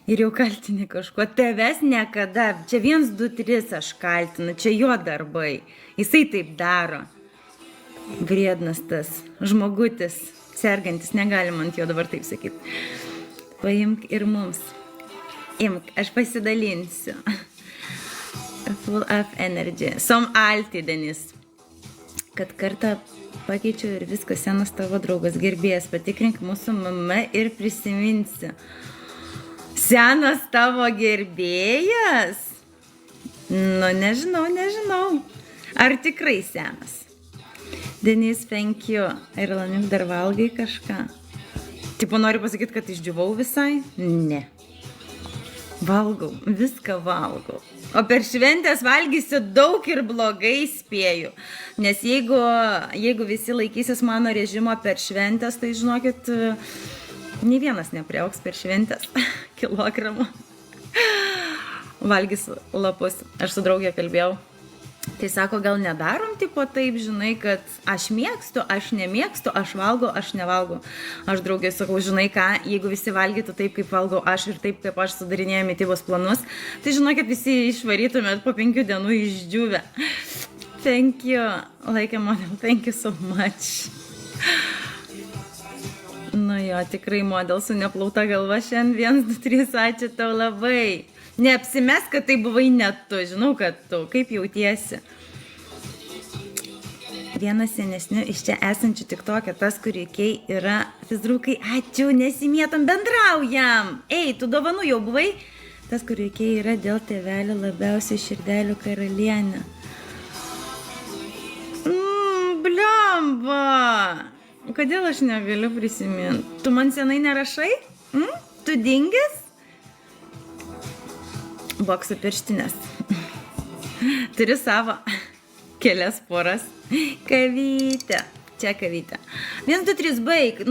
Ir jau kaltini kažko. Tavęs niekada. Čia 1, 2, 3 aš kaltinu. Čia jo darbai. Jisai taip daro. Vriednas tas žmogutis, sergantis. Negalima ant jo dabar taip sakyti. Paimk ir mums. Imk, aš pasidalinsiu. Full of energy. Som alltid, Denis. Kad kartą pakeičiau ir viskas, senas tavo draugas, gerbėjas, patikrink mūsų mama ir prisiminsiu. Senas tavo gerbėjas? Nu, nežinau. Ar tikrai senas? Denis, thank you. Ir Lanik, dar valgai kažką? Tipo, noriu pasakyti, kad išdžiuvau visai? Ne. Valgau, viską valgau. O per šventės valgysiu daug ir blogai spėju. Nes jeigu visi laikysis mano režimo per šventės, tai žinokit, nei vienas nepriaugs per šventės kilogramų. Valgys lapus. Aš su draugė kalbėjau. Tai sako, gal nedarom tipo taip, žinai, kad aš mėgstu, aš nemėgstu, aš valgau, aš nevalgau. Aš draugė sakau, žinai ką, jeigu visi valgytų taip, kaip valgau aš ir taip, kaip aš sudarinėjau mitybos planus, tai žinokit, visi išvarytumėt po 5 dienų išdžiūvę. Thank you, like a model, thank you so much. Nu jo, tikrai model su neplauta galva šiandien 1, 2, 3, ačiū tau labai. Neapsimes, kad tai buvai net tu, žinau, kad tu, kaip jautiesi. Vienas senesnių iš čia esančių TikTok'e, tas, kur reikiai yra fizrukai, ačiū, nesimėtam, bendraujam. Ei, tu dovanų jau buvai? Tas, kur reikiai yra dėl tėvelio labiausiai širdelių karalienė. Bliamba! Kodėl aš negaliu prisiminti? Tu man senai nerašai? Tu dingęs? Bokso pirštinės. Turiu savo kelias poras. Kavytė. Čia kavytė. 1, 2, 3, baig.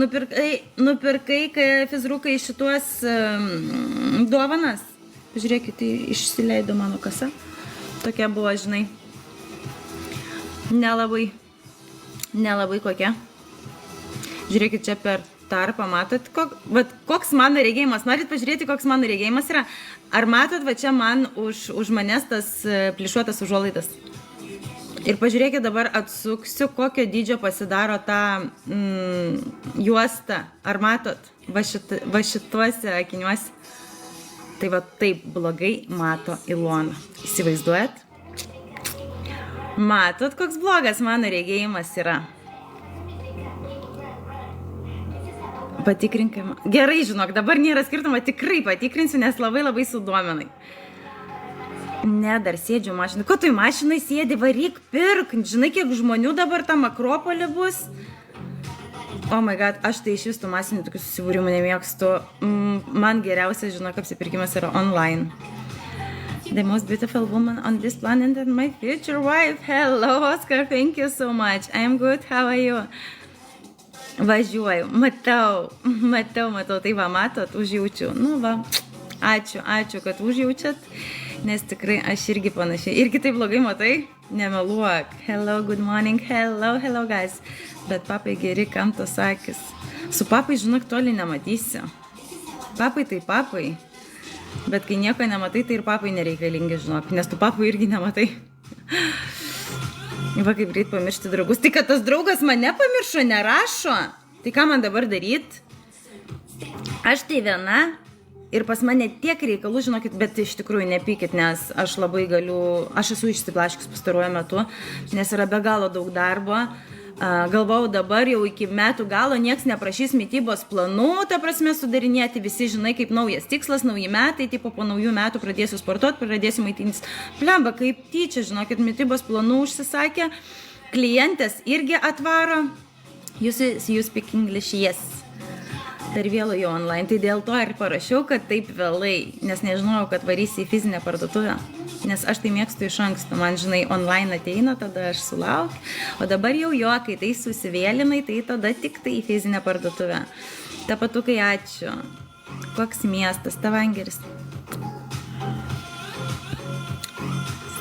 Nupirkai fizrukai šituos dovanas. Žiūrėkit, tai išsileido mano kasa. Tokia buvo, žinai. Nelabai kokia. Žiūrėkit, čia per tarpą, matot, koks mano regėjimas. Norit pažiūrėti, koks mano regėjimas yra? Ar matot, va čia man už manęs tas plišuotas užuolaidas? Ir pažiūrėkit, dabar atsuksiu, kokio dydžio pasidaro tą juostą. Ar matot? Va šituose akiniuose. Tai va taip blogai mato Ilona. Įsivaizduojat? Matot, koks blogas mano regėjimas yra? Patikrinkime. Gerai, žinok, dabar nėra skirtumo, tikrai patikrinsiu, nes labai sudominai. Ne, dar sėdžiu mašinai. Ko tu į mašinai sėdi? Varyk, pirk. Žinai, kiek žmonių dabar tam Akropolį bus? Oh my god, aš tai iš vis tų masinių tokių susibūrimų nemėgstu. Man geriausias, žinok, apsipirkimas yra online. The most beautiful woman on this planet and my future wife. Hello, Oscar, thank you so much. I am good, how are you? Važiuoju, matau, tai va, matot, užjaučiu. Nu va, ačiū, kad užjaučiat, nes tikrai aš irgi panašiai. Irgi taip blogai matai, nemeluok. Hello, good morning, hello guys. Bet papai geri, kam tos akis. Su papai, žinok, toli nematysiu. Papai tai papai. Bet kai nieko nematai, tai ir papai nereikalingi, žinok, nes tu papai irgi nematai. Va, kaip greit pamiršti draugus. Tai kad tas draugas mane pamiršo, nerašo. Tai ką man dabar daryt? Aš tai viena ir pas mane tiek reikalų, žinokit, bet iš tikrųjų nepykit, nes aš labai aš esu išsiblaškius pastaruoju metu, nes yra be galo daug darbo. Galvau dabar jau iki metų galo nieks neprašys mitybos planų, ta prasme sudarinėti, visi žinai kaip naujas tikslas, nauji metai, tipo po naujų metų pradėsiu sportuoti, pradėsiu maitintis. Blemba, kaip tyčia, žinokit, mitybos planų užsisakė, klientės irgi atvaro, you speak English, yes. Per vėlų jau online, tai dėl to ir parašiau, kad taip vėlai, nes nežinojau, kad varysi į fizinę parduotuvę, nes aš tai mėgstu iš anksto, man žinai, online ateina, tada aš sulaukiu, o dabar jau jo, kai tai susivėlinai, tai tada tik tai į fizinę parduotuvę. Tapatukai, ačiū. Koks miestas? Stavangeris.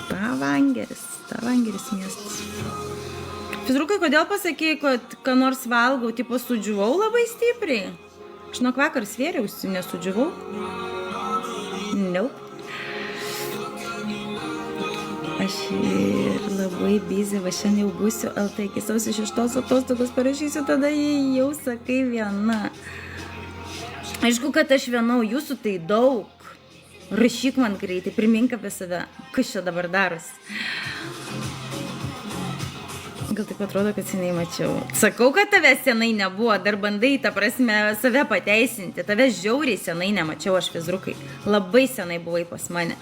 Stavangeris miestas. Fizrukai, kodėl pasakėjai, kad ką nors valgau, tipo sudžiuvau labai stipriai? Žinok, vakar svėriausi, nesudžiuvau. Nope. Aš ir labai busy, va šiandien jau būsiu LT iki sausio 6 atostogos, parašysiu, tada jau sakai viena. Aišku, kad aš viena, jūsų tai daug. Rašyk man greitai, primink apie save, kas čia dabar darosi. Gal taip atrodo, kad seniai mačiau. Sakau, kad tave senai nebuvo, dar bandai, ta prasme, save pateisinti. Tave žiauriai senai nemačiau, aš fizrukai. Labai senai buvai pas mane.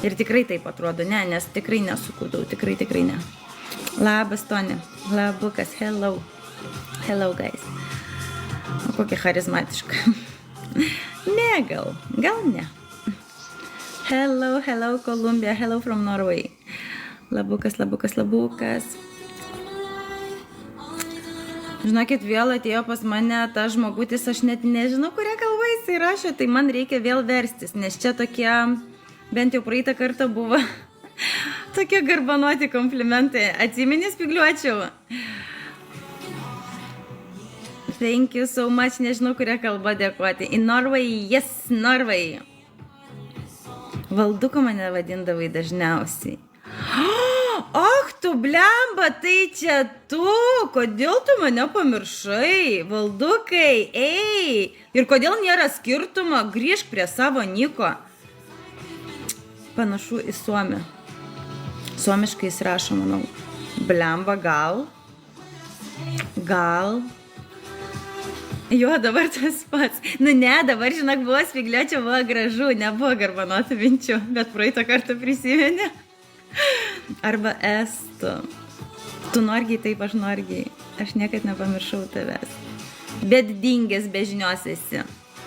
Ir tikrai taip atrodo, ne, nes tikrai nesukūdau, tikrai ne. Labas, Toni. Labukas, hello. Hello, guys. O kokia charizmatiška. Ne, gal ne. Hello, Columbia, hello from Norway. Labukas. Žinokit, vėl atėjo pas mane ta žmogutis, aš net nežinau, kurią kalbą jisai rašė, tai man reikia vėl verstis, nes čia tokie, bent jau praeitą kartą buvo, tokie garbanuoti komplimentai. Atsimeni, Spygliuočiau? Thank you so much, nežinau, kurią kalbą dėkoti. In Norway, yes, Norway. Valduko mane vadindavai dažniausiai. Och, tu blemba, tai čia tu, kodėl tu mane pamiršai, Valdukai, ei, ir kodėl nėra skirtumo, grįžk prie savo niko. Panašu į suomį. Suomiškai jis rašo, manau, blemba, gal. Jo, dabar tas pats. Nu ne, dabar, žinok, buvo Spygliuočio, buvo gražu, nebuvo garbanotų minčių, bet praeitą kartą prisimeni. Arba estų. Tu norgiai, taip aš norgiai. Aš niekad nepamiršau tavęs. Bet dingęs be žinios esi.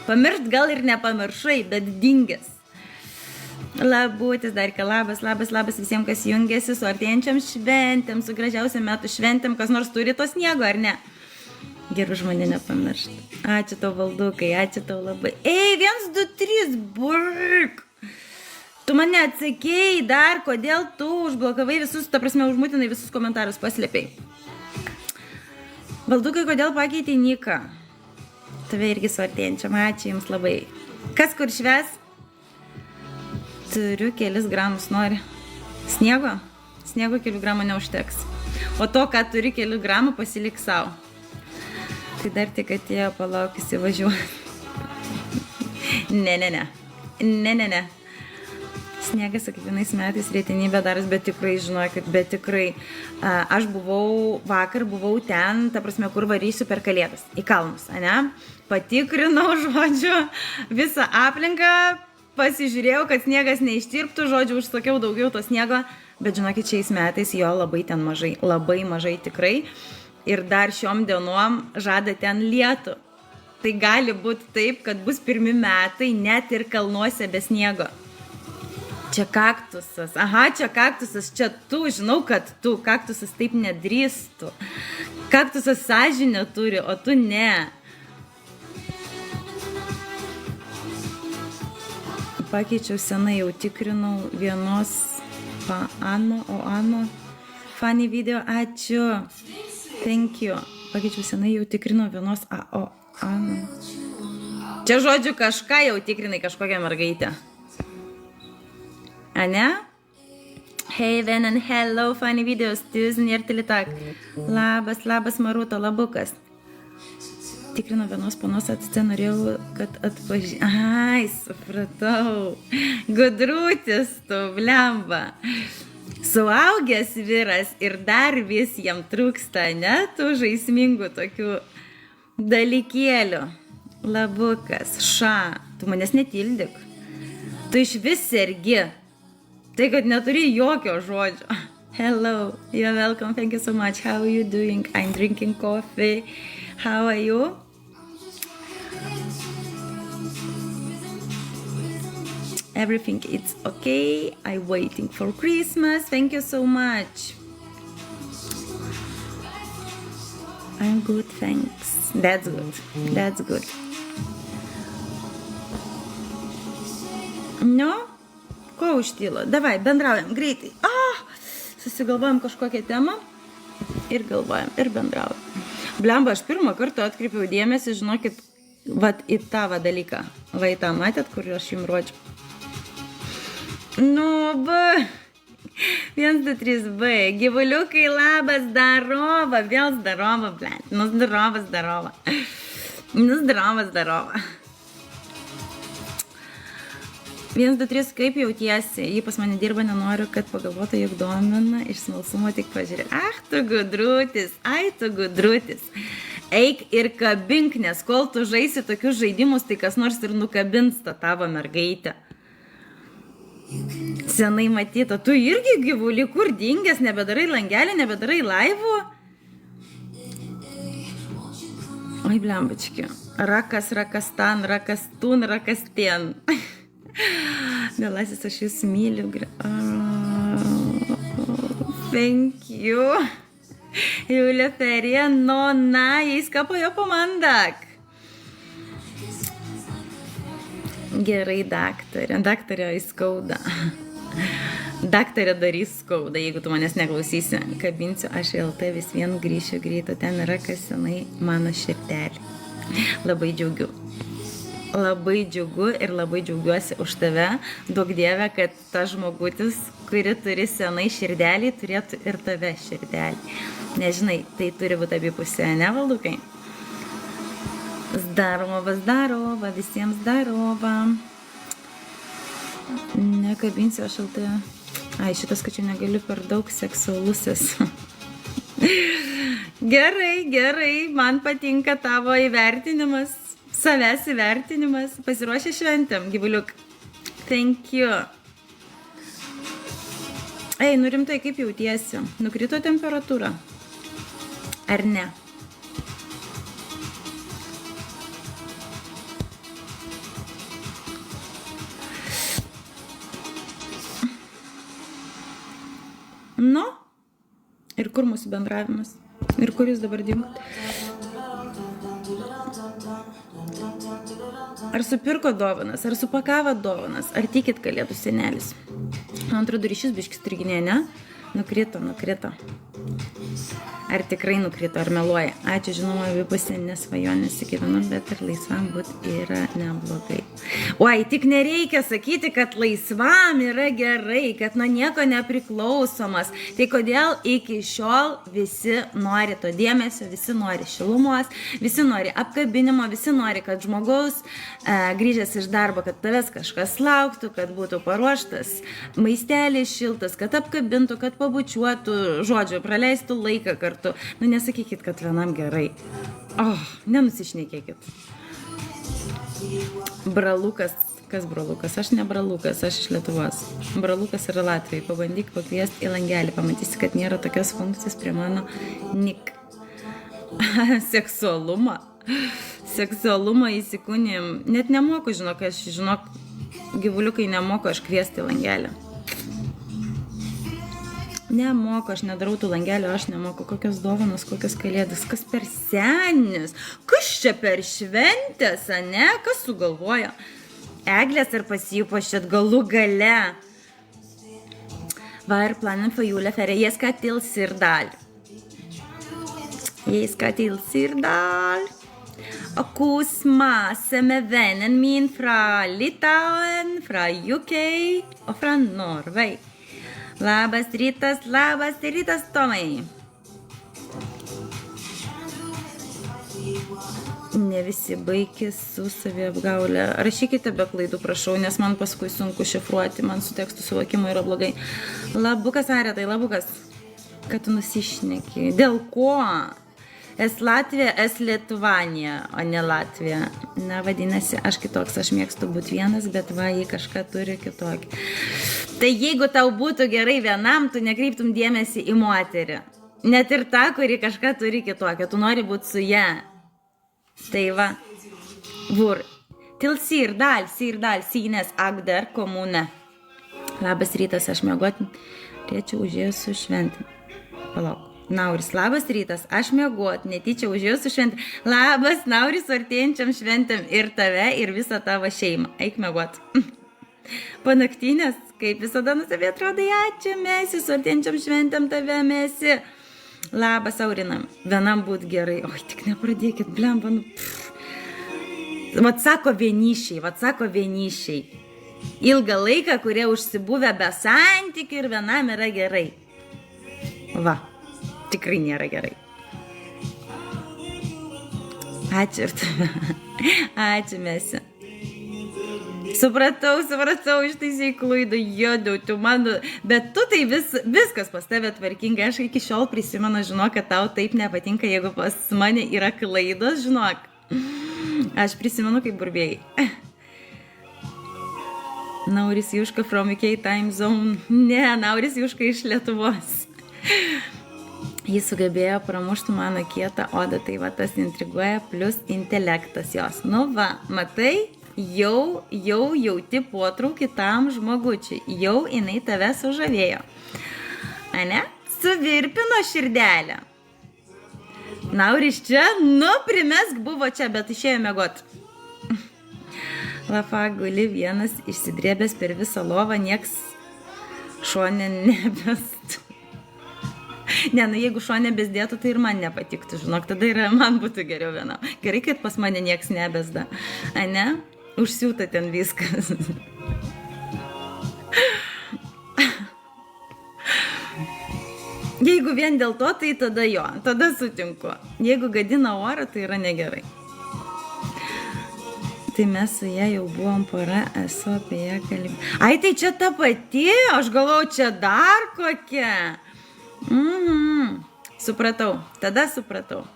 Pamiršt gal ir nepamiršai, bet dingęs. Labutis, dar labas visiems, kas jungiasi su artėjančiam šventėm, su gražiausiam metų šventėm, kas nors turi to sniego, ar ne? Geru žmonė nepamiršt. Ačiū tau, Valdukai, ačiū tau labai. Ei, 1, 2, 3, burk! Tu mane atsakėjai dar, kodėl tu užblokavai visus, ta prasme, užmutinai visus komentarus, paslėpiai. Valdukai, kodėl pakeitei niką? Tave irgi su artėjančiam, ačiū jums labai. Kas kur šves? Turiu kelis gramus, nori. Sniego? Sniego kelių gramų neužteks. O to, ką turi kelių gramų, pasilik savo. Tai dar tik atėjo, palauk, įsivažiuoju. Ne. Sniegas kiekvienais metais retenybė daras, bet tikrai, žinokit, aš vakar buvau ten, ta prasme, kur varysiu per Kalėdas, į kalnus, ane? Patikrinau, žodžiu, visą aplinką, pasižiūrėjau, kad sniegas neištirptų, žodžiu, užsakiau daugiau to sniego, bet žinokit, šiais metais jo labai ten mažai, labai mažai tikrai, ir dar šiom dienom žada ten lietų. Tai gali būti taip, kad bus pirmi metai net ir kalnuose be sniego. Čia kaktusas. Aha, čia kaktusas. Čia tu, žinau, kad tu. Kaktusas taip nedrįstų. Kaktusas sąžinę turi, o tu ne. Pakeičiau senai, jau tikrinau vienos Ano. Funny video, ačiū. Thank you. Pakeičiau senai, jau tikrinau vienos Ano. Čia žodžiu kažką jau tikrinai, kažkokią mergaitę. Ane? Hey, Venan, hello, funny videos, 1000 hjertelig takk. Labas, Maruto, labukas. Tikrino vienos panos atsitė, norėjau, kad Ai, supratau. Gudrutis tu, blemba. Suaugęs vyras ir dar vis jam trūksta, ne, tų žaismingų tokių dalykėlių. Labukas, tu manęs netildik. Tu iš vis sergi. Tai, kad neturi jokio žodžio. Hello, you're welcome, thank you so much. How are you doing? I'm drinking coffee. How are you? Everything is okay. I'm waiting for Christmas. Thank you so much. I'm good, thanks. That's good. No? Ko užtylo? Davai, bendraujam, greitai. Susigalvojam kažkokią temą ir galvojam, ir bendraujam. Blemba, aš pirmą kartą atkreipiau dėmesį, žinokit, vat į tą dalyką. Va į tą matėt, kur aš jums rodžiu. Nu, B. 1, 2, 3, B. Gyvuliukai, labas, zdarova. Vėl zdarova, blėt. Nu, zdarova, zdarova. Nu, zdarova, zdarova. 1, 2, 3, kaip jautiesi? Jį pas mane dirba, nenoriu, kad pagalvotų, jog domina, iš smalsumo tik pažiūrė. Ach, tu gudrutis, ai, tu gudrutis. Eik ir kabink, nes kol tu žaisi tokius žaidimus, tai kas nors ir nukabins tą tavo mergaitę. Senai matyta, tu irgi gyvulį, kur dingęs, nebedarai langelį, nebedarai laivų? Oi, blembački. Rakas, rakastan, rakastun, rakastien. Mielasis, aš jūs myliu. Thank you. Julia Feria, nona, isca po jo pomandak. Gerai, daktarė. Daktarė įskauda. Daktarė darys skauda, jeigu tu manęs neklausysi. Kabinsiu, aš į LT vis vien grįšiu greito. Ten yra kas senai mano širdelį. Labai džiaugiu. Labai džiugu ir labai džiaugiuosi už tave. Duok Dieve, kad tas žmogutis, kuri turi senai širdelį, turėtų ir tave širdelį. Nežinai, tai turi būti abipusė, ne, Valdukai? Zdarova, zdarova, visiems zdarova. Nekabinsiu aš LT. Ai, šitas, kad čia negaliu per daug seksualusis. Gerai, gerai, man patinka tavo įvertinimas. Savęs įvertinimas. Pasiruošę šventėm, gyvuliuk. Thank you. Ei, nu rimtai, kaip jautiesi? Nukrito temperatūra? Ar ne? Nu? Ir kur mūsų bendravimas? Ir kur jūs dabar dingot? Ar supirko dovanas, ar supakavo dovanas, ar tikit kalėdų senelis? Man atrodo, ryšys biškis striginė, ne? Nukrito, nukrito. Ar tikrai nukrito, ar meluoja? Ačiū, žinoma, abipusė nesvajonės įgyvenu, bet ir laisvam būt yra neblogai. Oi, tik nereikia sakyti, kad laisvam yra gerai, kad nuo nieko nepriklausomas. Tai kodėl iki šiol visi nori to dėmesio, visi nori šilumos, visi nori apkabinimo, visi nori, kad žmogaus grįžęs iš darbo, kad tavęs kažkas lauktų, kad būtų paruoštas maistelis šiltas, kad apkabintų, kad pabučiuotų, žodžiu, praleistų laiką kartu. Nu, nesakykit, kad vienam gerai. Nenusišnekėkit. Bralukas. Kas bralukas? Aš ne bralukas, aš iš Lietuvos. Bralukas yra Latvijai. Pabandyk pakviesti į langelį. Pamatysi, kad nėra tokios funkcijos prie mano nik. Seksualumą. Seksualumą įsikūnijim. Net nemoku, žinok, gyvuliukai nemoku aš kviesti į langelį. Nemoku, aš nedarau tų langelių, aš nemoku. Kokios dovanos, kokios kalėdos, kas per senis, kas čia per šventės, ne? Kas sugalvojo? Eglės ar pasijupošėt galų gale? Va ir planen för juleferie, jag ska till Sirdal. Jag ska till Sirdal. Och kosmassa med vännen min från Litauen, från UK och från Norge. Labas rytas, Tomai. Ne visi baikis su saviapgaulė. Rašykite be klaidų, prašau, nes man paskui sunku šifruoti, man su tekstų suvokimu yra blogai. Labukas, Aretai, labukas. Kad tu nusišneki. Dėl ko? Es Latvija, es Lietuvanija, o ne Latvija. Na, vadinasi, aš kitoks, aš mėgstu būti vienas, bet va, jei kažką turi kitokį. Tai jeigu tau būtų gerai vienam, tu nekreiptum dėmesį į moterį. Net ir tą, kuri kažką turi kitokią, tu nori būti su ją. Tai va, vur. Til Sirdal, Sines Agder komune. Labas rytas, aš mėgoti, tėčiau užėjus su šventėm. Palauk. Nauris, labas rytas, aš mėgoti, netyčia užėjus su šventėm. Labas, Nauris, artėjančiam šventėm ir tave, ir visą tavo šeimą. Eik mėgoti. Panaktinės, kaip visada nusavė atrodai, ačiū, mesi, su artėjančiam šventėm tave mesi. Labas, Aurinam, vienam būt gerai. Oi, tik nepradėkit, blemba, nu. Vat sako vienišiai. ilgą laiką, kurie užsibuvę be santykių ir vienam yra gerai. Va, tikrai nėra gerai. Ačiū ir tave. Ačiū, Mesi. Supratau, ištaisai klaidą, jodau, tu mano, bet tu tai viskas pas tave tvarkingai, aš iki šiol prisimenu, žinok, kad tau taip nepatinka, jeigu pas mane yra klaidos, žinok, aš prisimenu kaip burbėjai. Nauris Juška from UK time zone, ne, Nauris Juška iš Lietuvos. Jis sugebėjo pramušti mano kietą odą, tai va tas intriguoja, plus intelektas jos. Nu va, matai? Jau jauti potraukį tam žmogučiui, jau jinai tave sužavėjo. Ane? Suvirpino širdelę. Nauris čia, nu primesk buvo čia, bet išėjo miegot. Lafa guli vienas išsidrėbęs per visą lovą, nieks šone nebestų. Ne, nu jeigu šone besdėtų, tai ir man nepatiktų, žinok, tada ir man būtų geriau vienam. Gerai, kad pas mane nieks nebesda. Ane? Užsiūta ten viskas. Jeigu vien dėl to, tai tada jo, tada sutinku. Jeigu gadina orą, tai yra negerai. Tai mes su ją jau buvom pora, esu apie ją kalbėjau. Ai, tai čia ta pati, aš galvau, čia dar kokia. Supratau, tada supratau.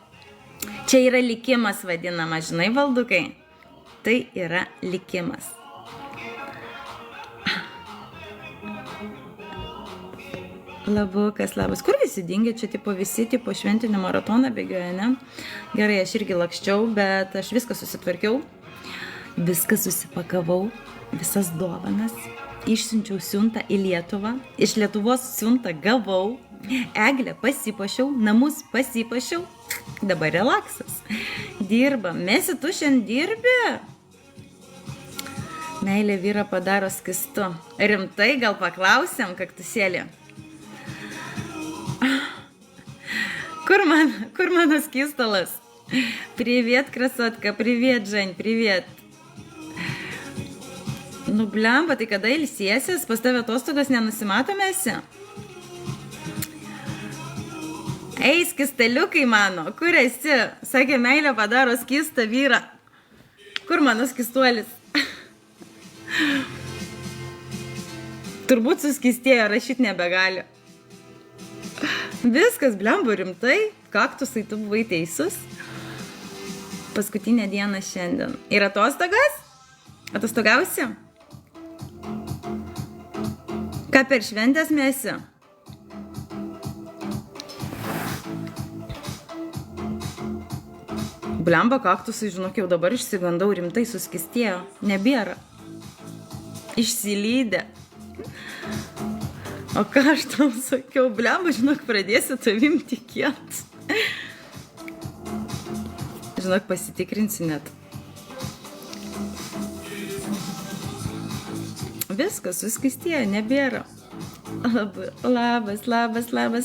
Čia yra likimas vadinama, žinai, Valdukai? Tai yra likimas. Labukas, labas. Kur visi dingia? Čia visi šventinį maratoną bėgioja, ne? Gerai, aš irgi lakščiau, bet aš viską susitvarkiau. Viską susipakavau, visas dovanas. Išsiunčiau siuntą į Lietuvą. Iš Lietuvos siuntą gavau. Eglę pasipuošiau, namus pasipuošiau. Dabar relaksas. Dirba. Mesi, tu šiandien dirbi? Meilė vyrą padaro skistu. Rimtai gal paklausiam, kaktusėlį? Kur mano skistalas? Привет, красотка, привет, Жень, привет. Nu, blemba, tai kada ilsėsis? Pas tave atostogos nenusimatomėsi? Ei, skisteliukai mano, kur esi? Sakė, meilė padaro skistą vyrą. Kur mano skistuolis? Turbūt suskistėjo, rašyt nebegali. Viskas, blemba, rimtai. Kaktusai, tu buvai teisus. Paskutinė diena šiandien. Ir atostogas? Atostogausi? Ką per šventės mesi? Blemba, kaktusai, žinok, jau dabar išsigandau, rimtai suskistėjo. Nebėra. Išsilydė. O ką aš tau sakiau, blemba, žinok, pradėsiu tavim tikėt. Žinok, pasitikrinsiu net. Viskas, suskistėjo, nebėra. Labas,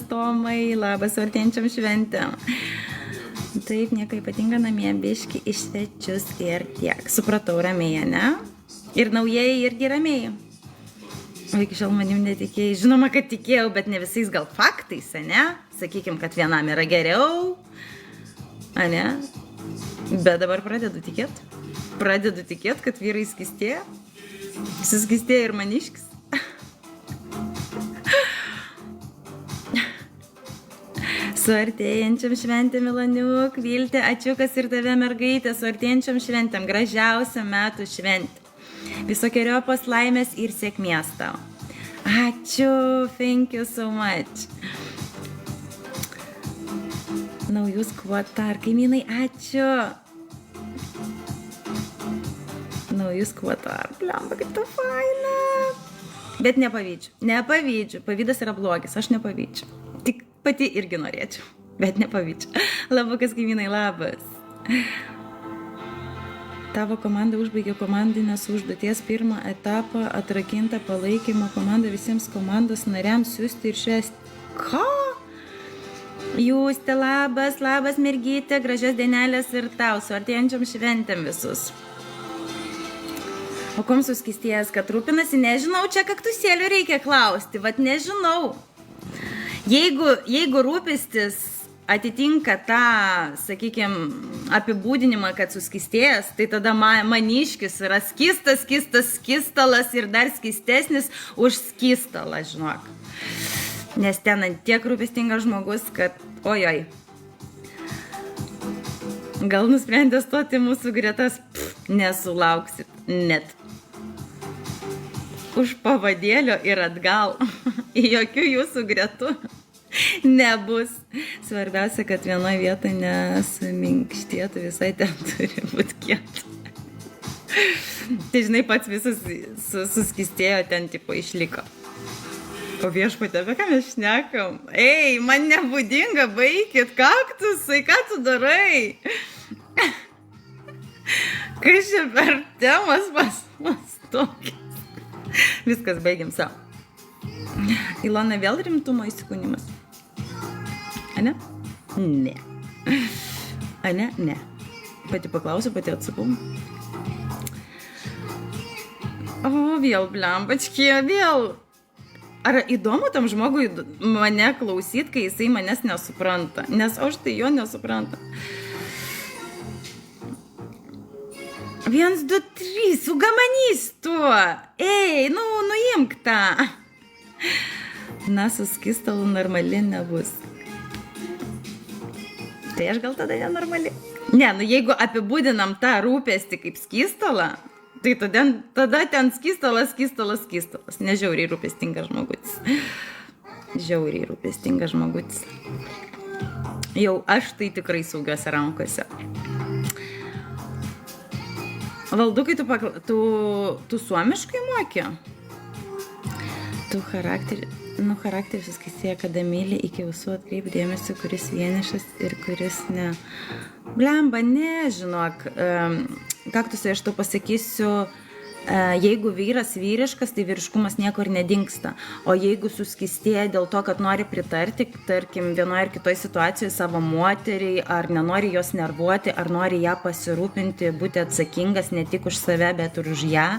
Tomai, labas artėjančiam šventėm. Taip, nieko ypatinga namie, biški iš svečius ir tiek. Supratau, ramiai, ne? Ir naujieji irgi ramiai. O iki šiol manim netikėjai. Žinoma, kad tikėjau, bet ne visais gal faktais, ne? Sakykim, kad vienam yra geriau, ne? Bet dabar pradedu tikėt. Pradedu tikėt, kad vyrai skistėja. Suskistėja ir maniškis. Su artėjančiam šventėm, Milaniuk, Viltė, ačiukas ir tave, mergaitė, su artėjančiam šventėm, gražiausia metų šventė. Visokieriopos laimės ir sėkmės tau. Ačiū, thank you so much. Naujus kvotar, kaimynai, ačiū. Naujus kvotar, blemba, kaip ta faina. Bet nepavydžiu, pavydas yra blogis, aš nepavydžiu. Tik pati irgi norėčiau, bet nepavydžiu. Labukas, kaimynai, labas. Tavo komanda užbaigė komandinės užduoties pirmą etapą, atrakintą palaikymą komandą visiems komandos nariams siųsti ir švęsti. Ką? Jūste, labas mergytė, gražios dienelės ir tau, su artėjančiam šventėm visus. O kom suskistėjęs, kad rūpinasi, nežinau, čia kaktusėlių reikia klausti, vat nežinau. Jeigu rūpestis atitinka tą, sakykime, apibūdinimą, kad suskistėjęs, tai tada maniškis yra skistalas ir dar skistesnis už skistalą, žinok. Nes ten tiek rūpestingas žmogus, kad ojoj. Gal nusprendė stoti mūsų gretas? Nesulauksit net. Už pavadėlio ir atgal. Jokių jūsų gretų nebus. Svarbiausia, kad vienoje vietoje nesuminkštėtų, visai ten turi būti kieta. Tai žinai, pats visas suskistėjo, ten tipo išliko. O viešpatė, apie ką mes šnekam? Ei, man nebūdinga, baikit, kaktusai, ką tu darai? Kas čia per temas pas mus tokias? Viskas, baigiam savo. Ilona, vėl rimtumo įsikūnimas? Ane? Ne. Ane? Ne. Pati paklausiu, pati atsakau. O, vėl blembačkė, vėl. Ar įdomu tam žmogui mane klausyt, kai jisai manęs nesupranta? Nes aš tai jo nesuprantu. 1, 2, 3, sugamanys tu. Ei, nuimk tą. Na, su skistalu normali nebus. Tai aš gal tada nenormali. Ne, jeigu apibūdinam tą rūpestį kaip skistalą, tai tada ten skistalas. Nežiauriai rūpestingas žmogutis. Žiauriai rūpestingas žmogutis. Jau aš tai tikrai saugiuose rankose. Valdukai, tu suomiškai moki? Tu charakteris suskistėja, kada myli, iki visų atkreip dėmesį, kuris vienišas ir kuris ne. Blemba, ne, žinok. Kaktusai, aš tau pasakysiu, jeigu vyras vyriškas, tai vyriškumas niekur nedingsta. O jeigu suskistėja dėl to, kad nori pritarti, tarkim, vienoje ar kitoje situacijoje savo moteriai, ar nenori jos nervuoti, ar nori ją pasirūpinti, būti atsakingas ne tik už save, bet ir už ją,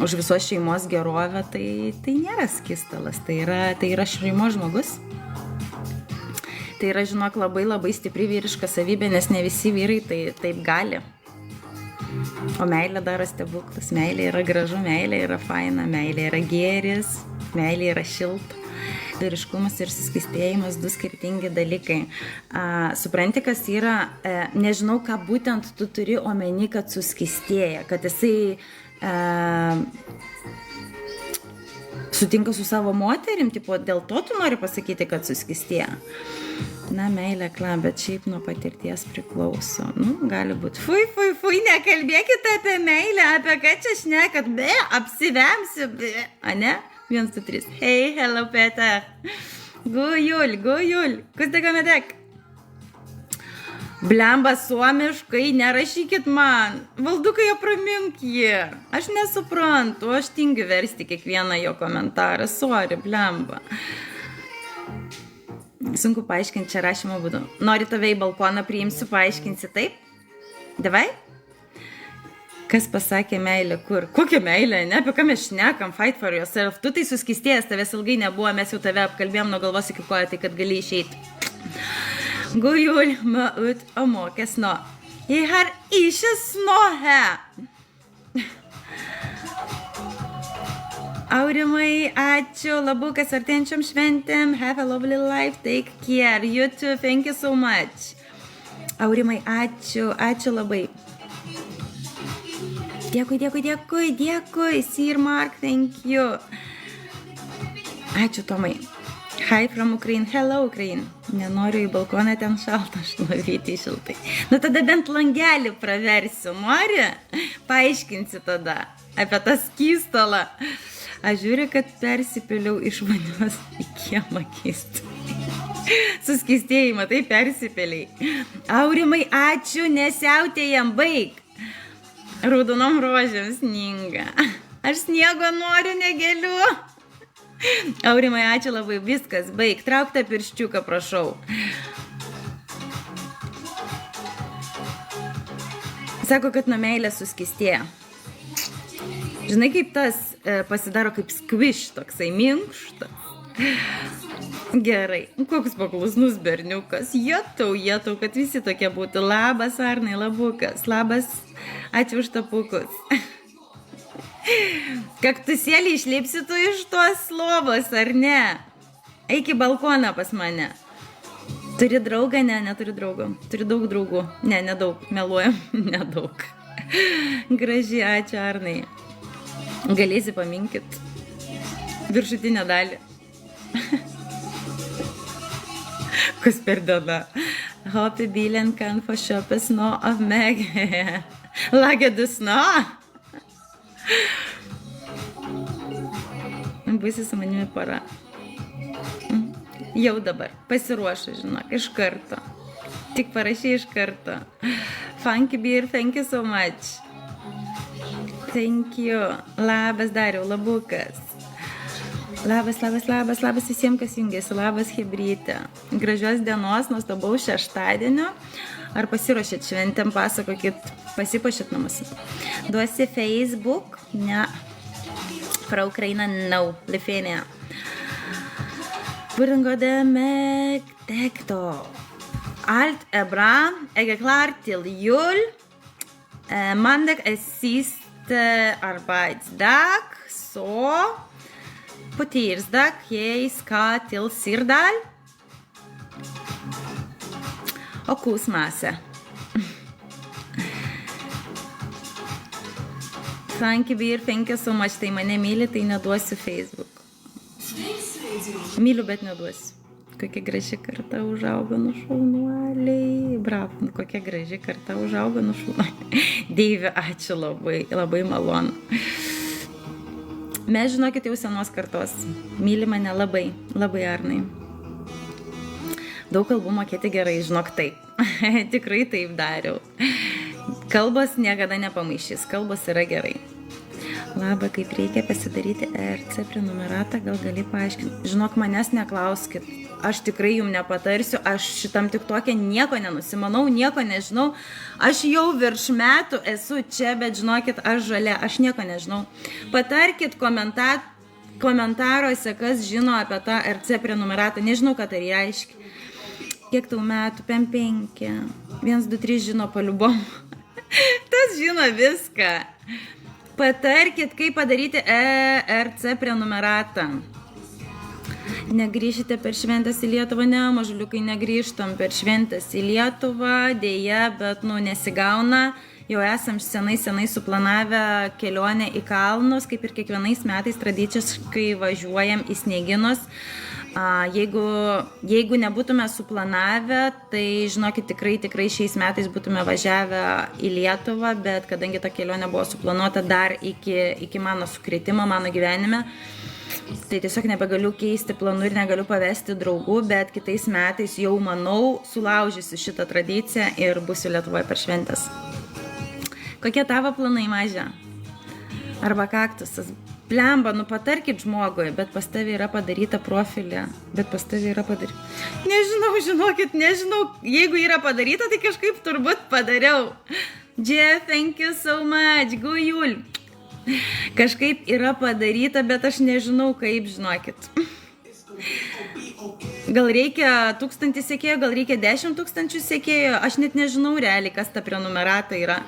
už visos šeimos gerovę, tai nėra skistalas, tai yra šeimos žmogus. Tai yra, žinok, labai stipri vyriška savybė, nes ne visi vyrai taip gali. O meilė daro stebuklus, meilė yra gražu, meilė yra faina, meilė yra gėris, meilė yra šilta. Vyriškumas ir suskistėjimas du skirtingi dalykai. Supranti, kas yra, nežinau, ką būtent tu turi omeny, kad suskistėja, kad jisai sutinka su savo moterim, tipo, dėl to tu nori pasakyti, kad suskistėja. Na, meilė, bet šiaip nuo patirties priklauso. Gali būti. Fui, nekalbėkite apie meilę, apie ką čia šnekat, apsivemsiu, ane? 1, 2, 3. Hey, hello, Peter. Gujul, kus degamedek? Blemba, suomiškai, nerašykit man. Valdukai, apramink jį. Aš nesuprantu, aš tingiu versti kiekvieną jo komentarą. Sorry, blemba. Sunku paaiškinti čia rašymo būdu. Nori tave į balkoną priimsiu, paaiškinsi taip? Davai? Kas pasakė meilė kur? Kokia meilė? Ne, apie ką mes šnekam? Fight for yourself. Tu tai suskistėjęs, tavęs ilgai nebuvo, mes jau tave apkalbėjom nuo galvos iki kojų, tai kad gali išeiti. Gujul, ut, omokės no. Jeg har ikke snå her. Aurimai, ačiū, labukas artėjančiom šventėm. Have a lovely life, take care. You too, thank you so much. Aurimai, ačiū labai. Dėkui. Sir Mark, thank you. Ačiū, Tomai. Hi from Ukraine, hello Ukraine. Nenoriu į balkoną, ten šalta, aš nuvaryti šiltai. Tada bent langelį praversiu, nori? Paaiškinsi tada apie tą skystalą. Aš žiūriu, kad persipiliau iš vanios į kiemą keistą. Suskistėjimą, tai persipiliai. Aurimai, ačiū, nesiautėjam, baig. Raudonom rožėm sninga. Aš sniego noriu, negeliu. Aurimai, ačiū labai, viskas, baig. Trauk tą pirščiuką, prašau. Sako, kad nuo meilės suskistėja. Žinai, kaip tas pasidaro kaip skviš, toksai minkštas. Gerai, koks paklusnus berniukas. Jetau, kad visi tokie būtų. Labas, Arnai, labukas. Labas, ačiū už tapukus. Kaktusėlį išlipsi tu iš tos lovos, ar ne? Eik į balkoną pas mane. Turi draugą? Ne, neturi draugų. Turi daug draugų. Ne, nedaug. Meluojam, nedaug. Graži, ačiū, Arnai. Galėsi paminkit viršutinę dalį. Kas per diena? Hoppe bilen kan få kjøpes nå av meg. Lager du snå? Būsi su manimi para. Jau dabar. Pasiruošiu, žinok, iš karto. Tik parašy iš karto. Funky beer, thank you so much. Thank you. Labas, Dariau, labukas. Labas visiems, kas jungiasi. Labas, Hebrytė. Gražios dienos, nuostabaus šeštadienio. Ar pasiruošėt šventėm, pasakokit, pasipuošėt namus. Duosi Facebook? Ne. Fra Ukraina? No. Lithuania. Burde gå det med tekto. Alt bra. Jeg klar til jul. Mandag siste arbeidsdag, så på tirsdag jeg skal til Sirdal og kose masse. Thank you so much. Tai mane myli, tai neduosiu Facebook. Myliu, bet neduosiu. Kokia graži karta užaugo nušaunuoliai. Bravo, kokia graži karta užaugo nušaunuoliai. Deivi, ačiū labai, labai malonu. Mes, žinokit, jau senos kartos. Myli mane labai, labai, Arnai. Daug kalbų mokėti gerai, žinok, taip. Tikrai taip dariau. Kalbos niekada nepamaišys, kalbos yra gerai. Labą, kaip reikia pasidaryti ERC prenumeratą, gal gali paaiškinti. Žinok, manęs neklauskit. Aš tikrai jums nepatarsiu, aš šitam tik tokia nieko nenusimanau, nieko nežinau. Aš jau virš metų esu čia, bet žinokit, aš žalia, aš nieko nežinau. Patarkit komentaruose, kas žino apie tą RC prenumeratą. Nežinau, ką tai reiškia. Kiek tau metų? 5. 1, 2, 3 žino paliubom. Tas žino viską. Patarkit, kaip padaryti ERC prenumeratą. Negrįžite per šventės į Lietuvą? Ne, mažuliukai, negrįžtam per šventės į Lietuvą, dėja, bet nesigauna. Jau esam senai suplanavę kelionę į kalnus, kaip ir kiekvienais metais tradiciškai važiuojam į Snieginus. Jeigu nebūtume suplanavę, tai žinokit, tikrai šiais metais būtume važiavę į Lietuvą, bet kadangi ta kelionė buvo suplanuota dar iki mano sukrėtimo, mano gyvenime, tai tiesiog nebegaliu keisti planų ir negaliu pavesti draugų, bet kitais metais jau, manau, sulaužysiu šitą tradiciją ir būsiu Lietuvoje per šventės. Kokie tavo planai, mažia? Arba kaktusas? Plemba, patarkit žmogui, bet pas tavį yra padaryta profilė. Nežinau, žinokit, nežinau. Jeigu yra padaryta, tai kažkaip turbūt padariau. Jeff, thank you so much. Gujul. Kažkaip yra padaryta, bet aš nežinau kaip, žinokit. Gal reikia 1000 sekėjų, gal reikia 10 000 sekėjų. Aš net nežinau realiai, kas ta prenumerata yra.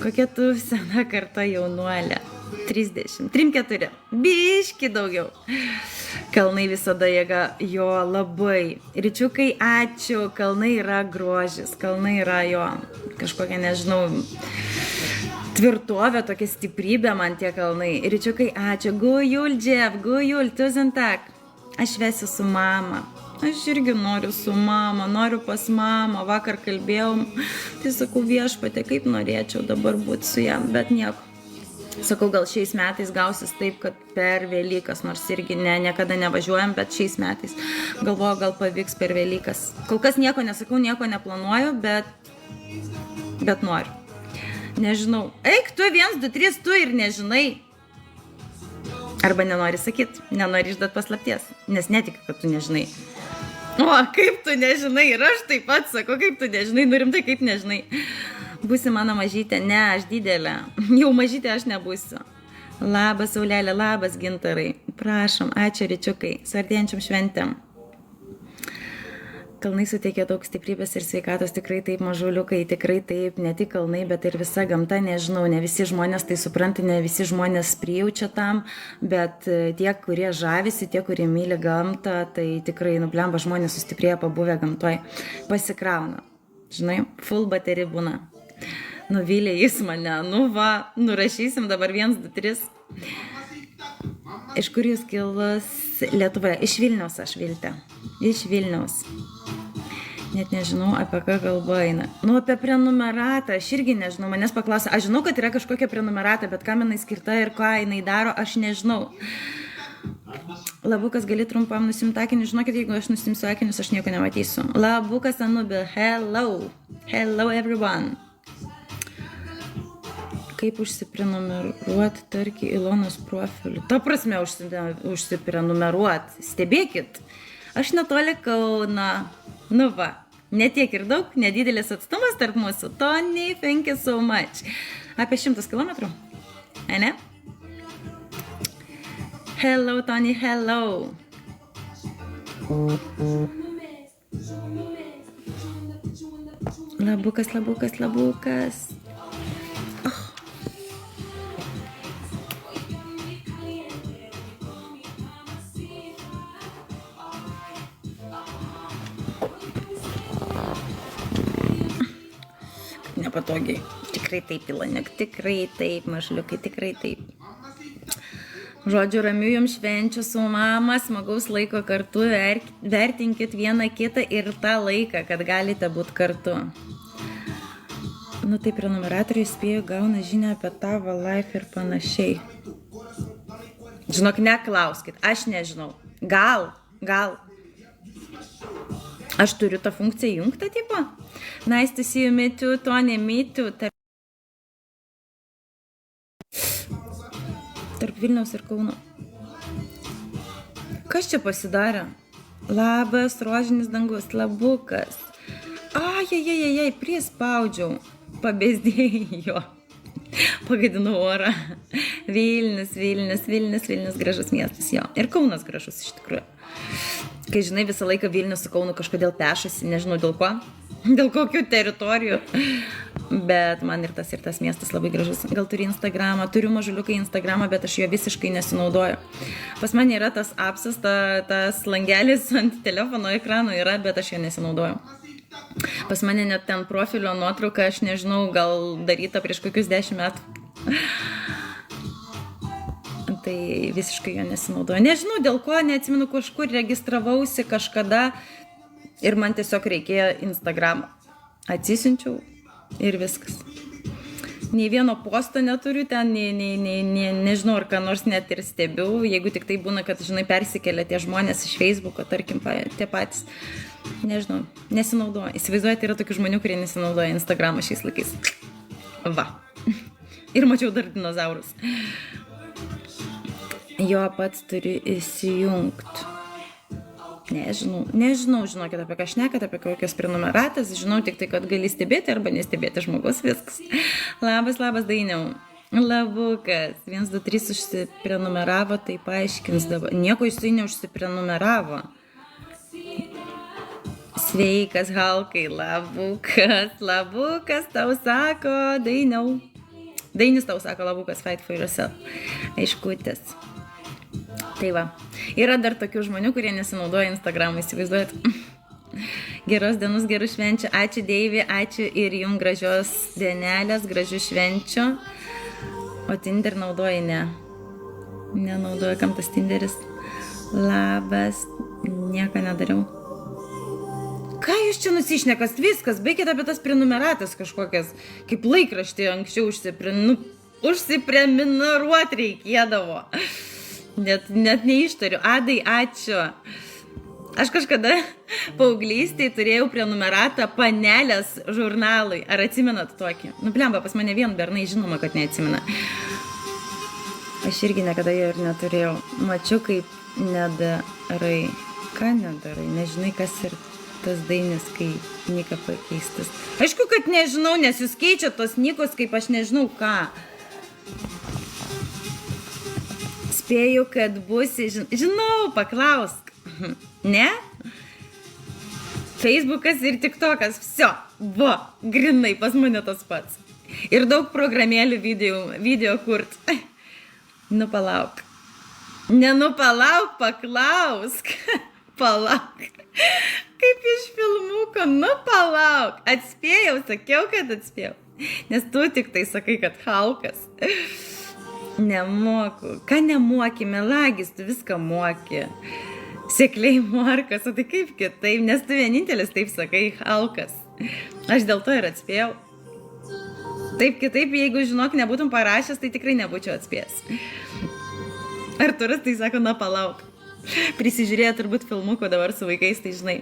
Kokia tu sena karta jaunuolė? 30, 34, biški daugiau. Kalnai visada jėga, jo, labai. Ričiukai, ačiū, kalnai yra grožis, kalnai yra jo, kažkokia, nežinau, tvirtovė, tokia stiprybė man tie kalnai. Ričiukai, ačiū, Gujul, Jeff, Gujul, tuzintak. Aš vesiu su mama. Aš irgi noriu su mama, noriu pas mamą, vakar kalbėjom, tai sakau, viešpatė, kaip norėčiau dabar būti su jam, bet nieko. Sakau, gal šiais metais gausis taip, kad per Velykas, nors irgi niekada nevažiuojam, bet šiais metais galvoju, gal pavyks per Velykas. Kol kas nieko nesakau, nieko neplanuoju, bet noriu. Nežinau. Eik, tu 1, 2, 3, tu ir nežinai. Arba nenori sakyti, nenori išduoti paslapties, nes netikiu, kad tu nežinai. O, kaip tu nežinai, ir aš taip pat sakau, kaip tu nežinai, rimtai kaip nežinai. Būsi mano mažytė, ne, aš didelė. Jau mažytė aš nebūsiu. Labas, Saulelė, labas, Gintarai. Prašom, ačiū, Ričiukai, su artėjančiam šventėm. Kalnai suteikia daug stiprybės ir sveikatos, tikrai taip, mažuliukai, tikrai taip, ne tik kalnai, bet ir visa gamta, nežinau, ne visi žmonės tai supranta, ne visi žmonės prijaučia tam, bet tie, kurie žavisi, tie, kurie myli gamtą, tai tikrai, nublemba, žmonės sustiprėja pabuvę gamtoj, pasikrauna, žinai, full baterija būna. Nuvylė jis mane, nu va, nurašysim dabar 1, 2, 3. Iš kur jūs kilus Lietuvoje? Iš Vilniaus aš, Viltė. Iš Vilniaus. Net nežinau, apie ką kalba eina. Nu, apie prenumeratą, aš irgi nežinau, manęs paklausė. Aš žinau, kad yra kažkokia prenumerata, bet kam jinai skirta ir ką jinai daro, aš nežinau. Labukas, gali trumpam nusimti akinius, žinokit, jeigu aš nusimsiu akinius, aš nieko nematysiu. Labukas, Anubė, hello. Hello everyone. Kaip užsiprenumeruoti, tarki, Ilonos profilių. Ta prasme užsiprenumeruoti. Stebėkit. Aš netoli Kauno. Nu va, netiek ir daug, nedidelis atstumas tarp mūsų. Tony, thank you so much. Apie 100 kilometrų. Ne? Hello, Tony, hello. Labukas, labukas, labukas. Nepatogiai. Tikrai taip, Ilonik, tikrai taip, mažliukai, tikrai taip. Žodžiu, ramių jums švenčių su mama, smagaus laiko kartu, vertinkit vieną kitą ir tą laiką, kad galite būti kartu. Nu tai prenumeratoriai spėjau gauna žinią apie tavo life ir panašiai. Žinok, neklauskit, aš nežinau. Gal. Aš turiu tą funkciją jungtą, tipo? Nice to see you, me too, Tony, me too. Tarp Vilniaus ir Kauno. Kas čia pasidarė? Labas, rožinis dangus, labukas. Ai, prispaudžiau. Pabėsdėjo. Pagadinau orą. Vilnius, gražus miestas, jo. Ir Kaunas gražus iš tikrųjų. Kai žinai, visą laiką Vilnius su Kaunu kažkodėl pešasi, nežinau dėl ko, dėl kokių teritorijų, bet man ir tas miestas labai gražus. Gal turi Instagramą, turiu mažuliukai Instagramą, bet aš jo visiškai nesinaudoju. Pas mane yra tas apsas, tas langelis ant telefono ekrano yra, bet aš jo nesinaudoju. Pas mane net ten profilio nuotrauka, aš nežinau, gal daryta prieš kokius 10 metų. Tai visiškai jo nesinaudoju. Nežinau, dėl ko, neatsimenu, kažkur registravausi kažkada ir man tiesiog reikėjo Instagramą. Atsisinčiau ir viskas. Nei vieno posto neturiu ten, nežinau, ar ką nors net ir stebiu, jeigu tik tai būna, kad, žinai, persikelia tie žmonės iš Facebooko, tarkim, tie patys. Nežinau, nesinaudoju. Įsivaizduojate, yra tokių žmonių, kurie nesinaudoja Instagramą šiais laikais. Va. Ir mačiau dar dinozaurus. Jo pats turi įsijungti. Nežinau, žinokit, apie ką šnekat, apie kokias prenumeratas. Žinau tik tai, kad gali stebėti arba nestebėti žmogus, viskas. Labas, Dainiau. Labukas. 1, 2, 3 užsiprenumeravo, tai paaiškins dabar. Nieko jisai neužsiprenumeravo. Sveikas, Halkai. Labukas tau sako, Dainiau. Dainis tau sako, Labukas, fight for yourself. Aiškutis. Tai va, yra dar tokių žmonių, kurie nesinaudoja Instagramą, įsivaizduojat. Geros dienos, gerų švenčių. Ačiū, Deivi, ačiū ir jums gražios dienelės, gražių švenčių. O Tinder naudoji, ne. Nenaudoja, kam tas Tinderis. Labas, nieko nedariau. Ką jūs čia nusišnekas? Viskas, baikit apie tas prenumeratas kažkokias, kaip laikraštį anksčiau užsiprenumeruoti reikėdavo. Net neištariu. Adai, ačiū. Aš kažkada paauglystėje turėjau prenumeratą Panelės žurnalui. Ar atsimenat tokį? Blemba, pas mane vien bernai žinoma, kad neatsimena. Aš irgi niekada jo ir neturėjau. Mačiau, kaip nedarai. Ką nedarai? Nežinai, kas ir tas Dainis, kai niką pakeistas. Aišku, kad nežinau, nes jūs keičia tos nikos, kaip aš nežinau ką. Spėju, kad būsi, žinau, paklausk. Ne? Facebookas ir TikTokas, vsio, grinai pas mane tas pats. Ir daug programėlių video kurt. Nu, palauk. Nenupalauk, paklausk. Palauk. Kaip iš filmuko, nu palauk. Atspėjau, sakiau, kad atspėjau. Nes tu tik tai sakai, kad Halkas. Nemoku. Ką nemoki, melagis, tu viską moki. Sekliai morkas, o tai kaip kitaip, nes tu vienintelis taip sakai, Halkas. Aš dėl to ir atspėjau. Taip kitaip, jeigu žinok, nebūtum parašęs, tai tikrai nebūčiau atspėjęs. Arturas tai sako, na palauk. Prisižiūrėjo turbūt filmuko dabar su vaikais, tai žinai.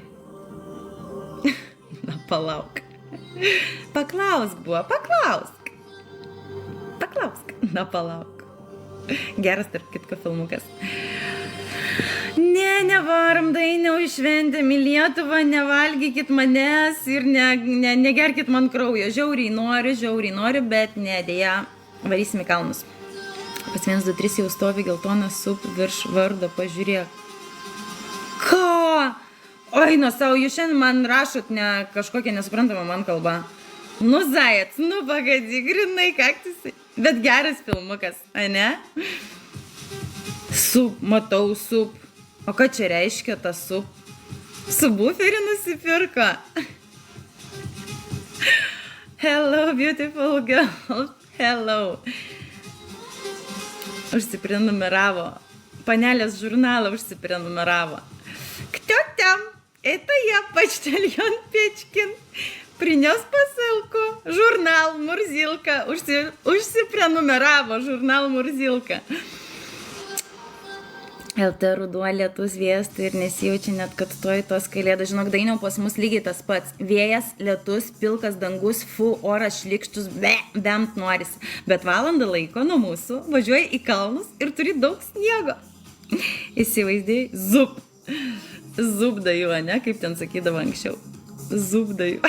Na palauk. Paklausk buvo, paklausk. Paklausk, na palauk. Geras tarp kitko filmukas. Ne, nevarom Dainiau į šventę, į Lietuvą, nevalgykit manęs ir negerkit man kraujo. Žiauriai noriu, bet ne, dėja, varysim į kalnus. Pas 1, 2, 3 jau stovi geltonas sup virš vardo, pažiūrėk. Ką? Oi, nu savo, jūs šiandien man rašot kažkokią nesuprantamą man kalbą. Nu, zajac, nu pagadi, grinai kaktusai. Bet geras filmukas, ne? Sup, matau sup. O ką čia reiškia tas sup? Subwooferį nusipirko. Hello, beautiful girl. Hello. Užsiprenumeravo. Panelės žurnalą užsiprenumeravo. Кто там? Это я, почтальон Печкин. Принес посылку. Журнал Мурзилка. Užsiprenumерavo žurnal Murзилка. LT ruduo, lietus, vėjas, tai ir nesijaučia net, kad toj tos kalėdos. Žinok, Dainiau, pas mus lygiai tas pats. Vėjas, lietus, pilkas dangus, oras šlikštus, bemt norisi. Bet valandą laiko nuo mūsų važiuoji į kalnus ir turi daug sniego. Įsivaizdėjai, zubdaju, ne, kaip ten sakydavo anksčiau. Zubdaju.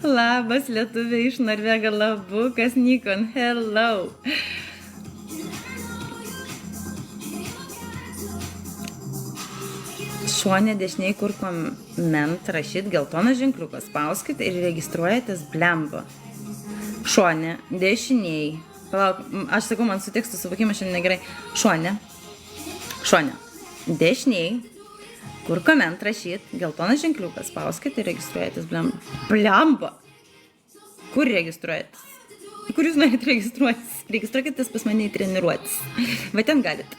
Labas, lietuviai iš Norvega, labukas, Nikon, hello. Šone dešiniai, kur koment rašyt geltonas ženkliukas, spauskit ir registruojatės blemba. Šone dešiniai. Palauk, aš sakau, man su tekstu suvokimas šiandien negerai. Šone dešiniai, kur koment rašyt geltonas ženkliukas, spauskit ir registruojatės blemba. Blemba? Kur registruojatės? Kur jūs norite registruotis? Registruokitės pas mane į treniruotis. Va ten galit.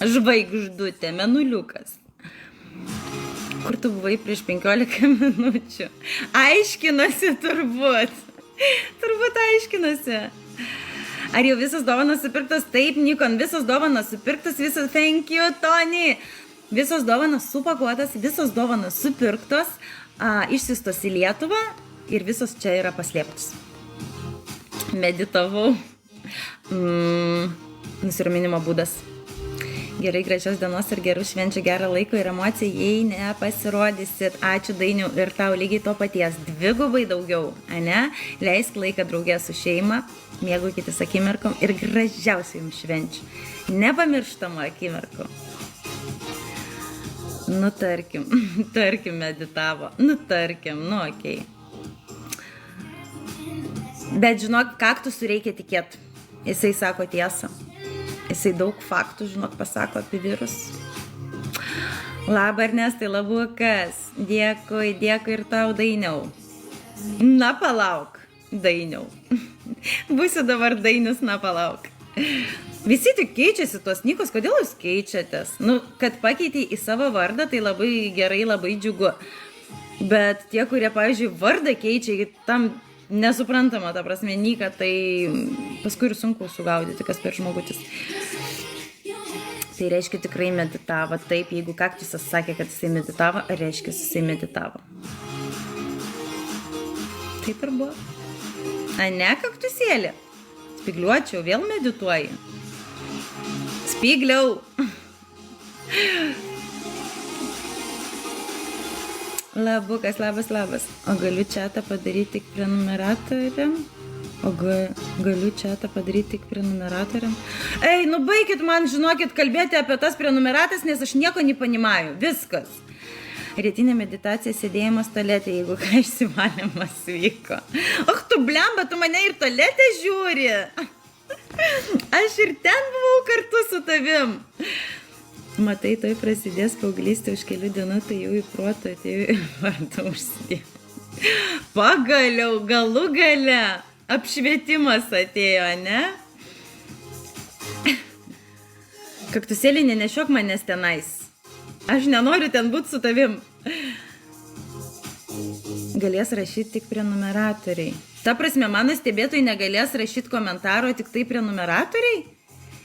Žvaigždutė, menuliukas. Kur tu buvai prieš 15 minučių? Aiškinosi turbūt. Turbūt aiškinosi. Ar jau visas dovanas supirktas? Taip, Nikon, visas dovanas supirktas, visas, thank you, Tony. Visos dovanas supakuotas, visos dovanas supirktos, išsiustos į Lietuvą ir visos čia yra paslėptos. Meditavau. Nusiraminimo būdas. Gerai, gražios dienos ir gerų švenčių, gerą laiko ir emociją, jei nepasirodysit. Ačiū Dainiau ir tau lygiai to paties. Dvigubai daugiau, ne? Leisk laiką draugę su šeima, mėgaukitės akimirkom ir gražiausių jums švenčių. Nepamirštamų akimirkų. Nu, tarkim meditavo. Nu, tarkim, nu, okei. Bet žinok, kaktusų reikia tikėti. Jisai sako tiesą. Jisai daug faktų, žinok, pasako apie vyrus. Labą, Ernestai, labukas. Dėkui ir tau, Dainiau. Na, palauk, Dainiau. Būsiu dabar Dainis, na, palauk. Visi tik keičiasi tos nikos, kodėl jūs keičiatės? Nu, kad pakeitei į savo vardą, tai labai gerai, labai džiugu. Bet tie, kurie, pavyzdžiui, vardą keičia, tam nesuprantama, ta prasme, nyka, tai paskui ir sunku sugaudyti, kas per žmogutis. Tai reiškia tikrai meditavo. Taip, jeigu kaktusas sakė, kad jisai meditavo, reiškia, jisai meditavo. Taip ir buvo. A ne, kaktusėlė? Spigliuočiau, vėl medituoji. Spigliau. Labukas, labas. O galiu čatą padaryti tik prenumeratoriam? Ei, nu baikit man, žinokit, kalbėti apie tas prenumeratas, nes aš nieko nepanimaju. Viskas. Rytinė meditacija, sėdėjimas tualetė, jeigu ką išsivalymas vyko. Och, tu blemba, tu mane ir tualetę žiūri. Aš ir ten buvau kartu su tavim. Matai, toj prasidės paauglystė už kelių dienų, tai jau į protą atėjau ir vardą užsidėjau. Pagaliau, galų gale, apšvietimas atėjo, ne? Kaktusėlį nenešiok manęs tenais. Aš nenoriu ten būti su tavim. Galės rašyti tik prenumeratoriai. Ta prasme, mano stebėtojai negalės rašyti komentaro, tik tai prenumeratoriai?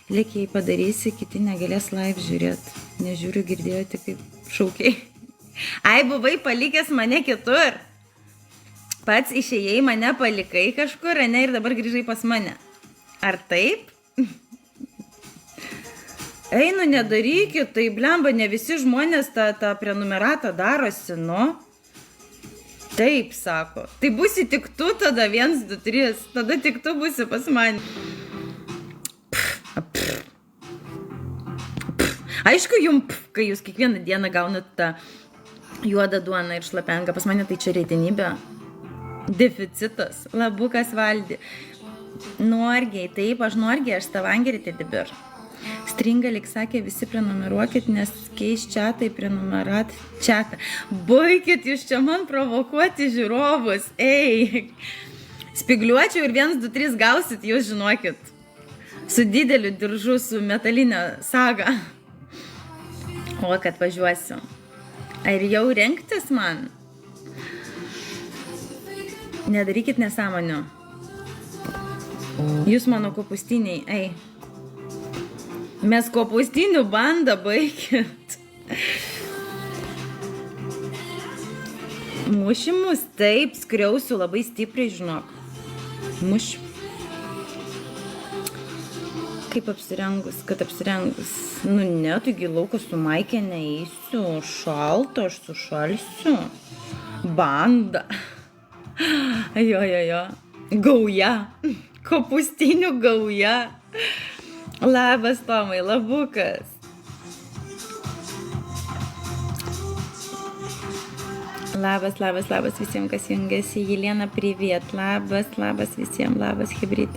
Liek jei padarysi, kiti negalės live žiūrėti. Nežiūriu, girdėjau tik kaip šaukiai. Ai, buvai palikęs mane kitur. Pats išėjai, mane palikai kažkur, ne, ir dabar grįžai pas mane. Ar taip? Einu, nedarykit, tai blemba, ne visi žmonės tą prenumeratą darosi, nu. Taip, sako. Tai būsi tik tu tada 1, 2, 3, tada tik tu būsi pas mane. Aišku, kai jūs kiekvieną dieną gaunat tą juodą duoną ir šlapenką, pas mane tai čia reitinybė. Deficitas. Labukas valdy. Nuorgiai, taip, aš nuorgiai, aš stavangerį tai dabar. Stringa, lyg sakė, visi prenumeruokit, nes keis čiatai prenumerat čiatą. Baikit, jūs čia man provokuoti žiūrovus. Ei, spigliuočiau ir 1, 2, 3 gausit, jūs žinokit. Su dideliu diržu, su metalinė saga. O, kad važiuosiu. Ar jau rengtis man? Nedarykit nesąmonių. Jūs mano kopustiniai, ei. Mes kopustinių bandą baikit. Mušimus, taip, skriausiu labai stipriai, žinok. Mušiu. Kaip apsirengus, kad apsirengus. Nu ne, taigi laukas su maikė neįsiu. Šalto, aš sušalsiu. Banda. Jo. Gauja. Kopustinių gauja. Labas, Tomai, labukas. Labas visiems, kas jungiasi. Jelena, privet. Labas visiems, labas, hibrid.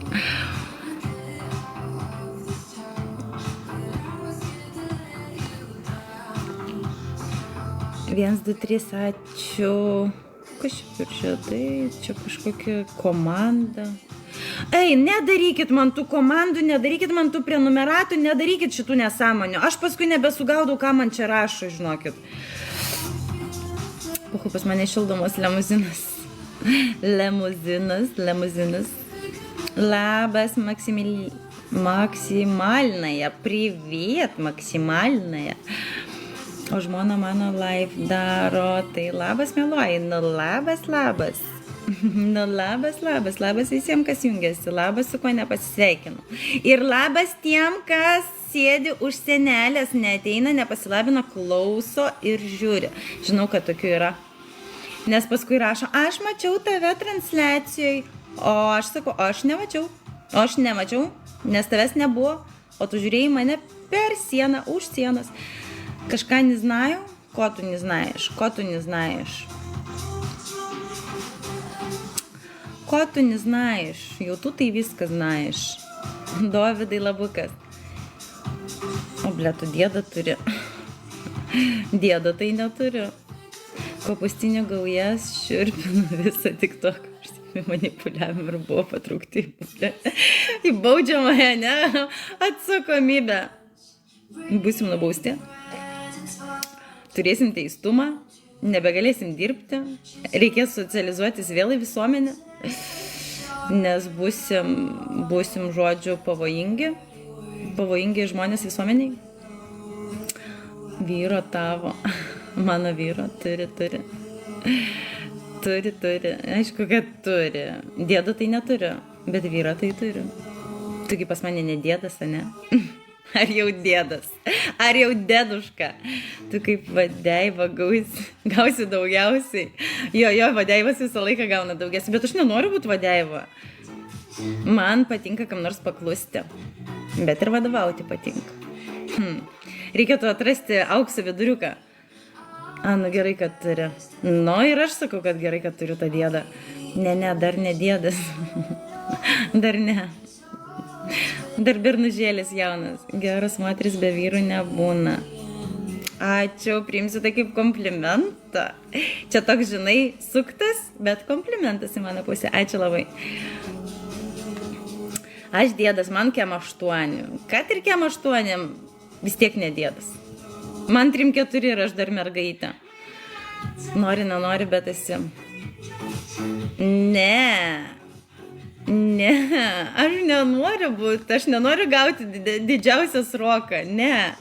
1, 2, 3, ačiū. Kas čia per žiedai? Čia kažkokia komanda. Ei, nedarykit man tų komandų, nedarykit man tų prenumeratų, nedarykit šitų nesąmonių. Aš paskui nebesugaudau, ką man čia rašo, žinokit. Oho, pas mane šildomas limuzinas. Limuzinas. Labas, Максимальная. Привет, Максимальная. O žmona mano live daro, tai labas, mieloji, nu labas. Nu labas visiems, kas jungiasi, labas, su kuo nepasisveikinu. Ir labas tiem, kas sėdi už senelės, neateina, nepasilabina, klauso ir žiūri. Žinau, kad tokių yra. Nes paskui rašo, aš mačiau tave transliacijoj, o aš sakau, aš nemačiau, nes tavęs nebuvo, o tu žiūrėjai mane per sieną, už sienos. Kažką не знаю, ko tu не знаешь. Ko tu не знаешь, jau tu tai viską знаешь. Dovydai labukas. O ble, tu dėdą turi. Dėdo tai neturiu. Kopustinių gaujas šiurpinu visą tiktoką. Manipuliavimą ir buvo patraukti į baudžiamąją, ne? Atsakomybę. Būsim nubausti. Turėsim teistumą, nebegalėsim dirbti, reikės socializuotis vėl į visuomenę, nes būsim žodžiu pavojingi žmonės visuomeniai. Vyro tavo, mano vyro, turi. Aišku, kad turi. Dėdo tai neturiu, bet vyro tai turiu. Tugi pas mane ne dėdas, ne? Ar jau dėdas? Ar jau dėduška? Tu kaip vadeiva gausi daugiausiai. Jo, vadeivas visą laiką gauna daugiausiai, bet aš nenoriu būti vadeiva. Man patinka kam nors paklusti, bet ir vadovauti patinka. Reikėtų atrasti aukso viduriuką. Nu gerai, kad turi. Ir aš sakau, kad gerai, kad turiu tą dėdą. Ne, dar ne dėdas. Dar ne. Dar bernužėlis jaunas. Geras moteris be vyrų nebūna. Ačiū, priimsiu tai kaip komplimentą. Čia toks, žinai, suktas, bet komplimentas į mano pusę. Ačiū labai. Aš dėdas, man kem 8. Kad ir kem 8, vis tiek ne dėdas. Man 3-4 ir aš dar mergaitė. Nori, nenori, bet esi. Ne, aš nenoriu būti, aš nenoriu gauti didžiausią sroką, ne.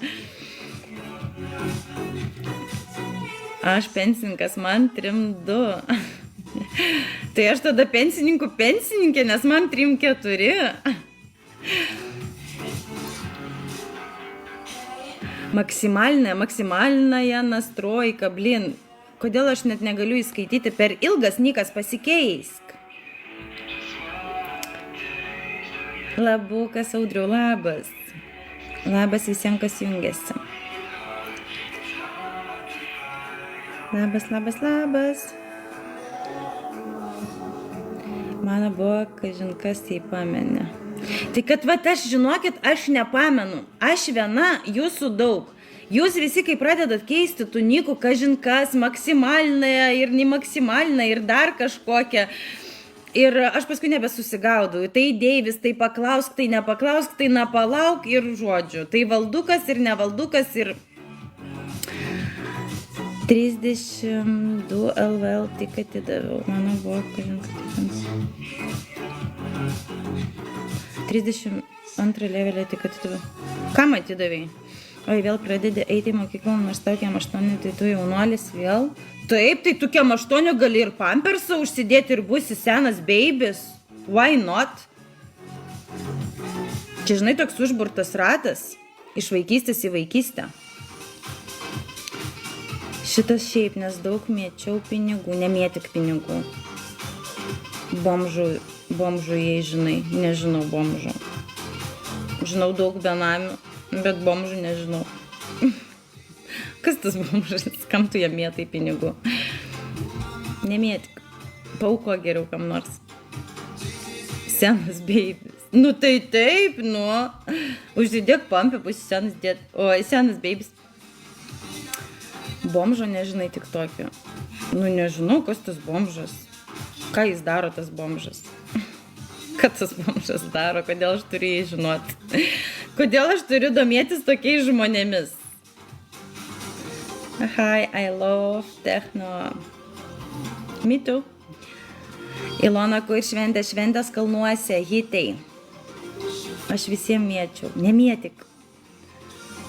Aš pensininkas, man 3-2. Tai aš tada pensininkė, nes man 3-4. Максимальная настройка, блин. Kodėl aš net negaliu įskaityti, per ilgas nikas, pasikeisk. Labukas, Audriau, labas. Labas visiems, kas jungiasi. Labas. Mano buvo, kažin kas tai pamenė. Tai kad aš, žinokit, aš nepamenu. Aš viena, jūsų daug. Jūs visi, kai pradedat keisti tų nikų, kažin kas, maksimalinę ir nemaksimalinę ir dar kažkokią. Ir aš paskui nebesusigaudau. Tai Deivis, tai paklausk, tai nepaklausk, tai nepalauk ir žodžiu. Tai valdukas ir nevaldukas ir... 32 LVL tik atidaviau. Mano buvo, kažin kas. 32 levelį tik atidaviau. Kam atidavai? Oi, vėl pradedi eiti į mokyklą, nors tau kem 8, tai tu jaunuolis vėl. Taip, tai tu kem 8 gali ir pampersą užsidėti ir būsi senas baibis. Why not? Čia, žinai, toks užburtas ratas. Iš vaikystės į vaikystę. Šitas šiaip, nes daug mėčiau pinigų, nemėtik pinigų. Bomžų jei žinai, nežinau bomžų. Žinau daug benamių. Bet bomžų nežinau. Kas tas bomžas? Kam tu jam mėtai pinigų? Nemėtik. Pauko geriau kam nors. Senas baibis. Nu tai taip, nu. Užsidėk pampę, bus senas dėt. O, senas baibis. Bomžo nežinai tik tokio. Nu nežinau, kas tas bomžas. Ką jis daro, tas bomžas? Ką tas bomžas daro? Kodėl aš turiu jį žinoti? Kodėl aš turiu domėtis tokiais žmonėmis? Hi, I love techno. Me too. Ilona, kur šventės kalnuose, hitai. Aš visiems mėčiau. Nemėtik.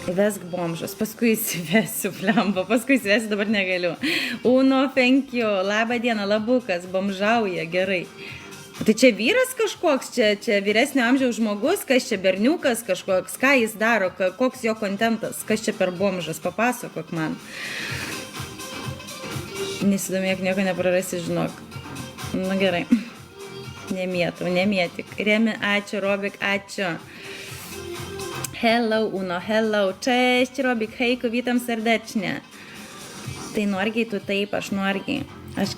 Vesk bomžas, paskui įsivesiu flemba, paskui įsivesiu, dabar negaliu. Uno, thank you. Labą dieną, labukas, bomžauja, gerai. Tai čia vyras kažkoks, čia vyresnio amžiaus žmogus, kas čia berniukas kažkoks, ką jis daro, koks jo kontentas, kas čia per bomžas, papasakok man. Nesidomėk, nieko neprarasi, žinok. Nu gerai. Nemėtik. Remi, ačiū, Robik, ačiū. Hello, Uno, hello. Cześć, Robik, hejku, witam serdecznie. Tai Norgiai, tu taip, aš Norgiai. Aš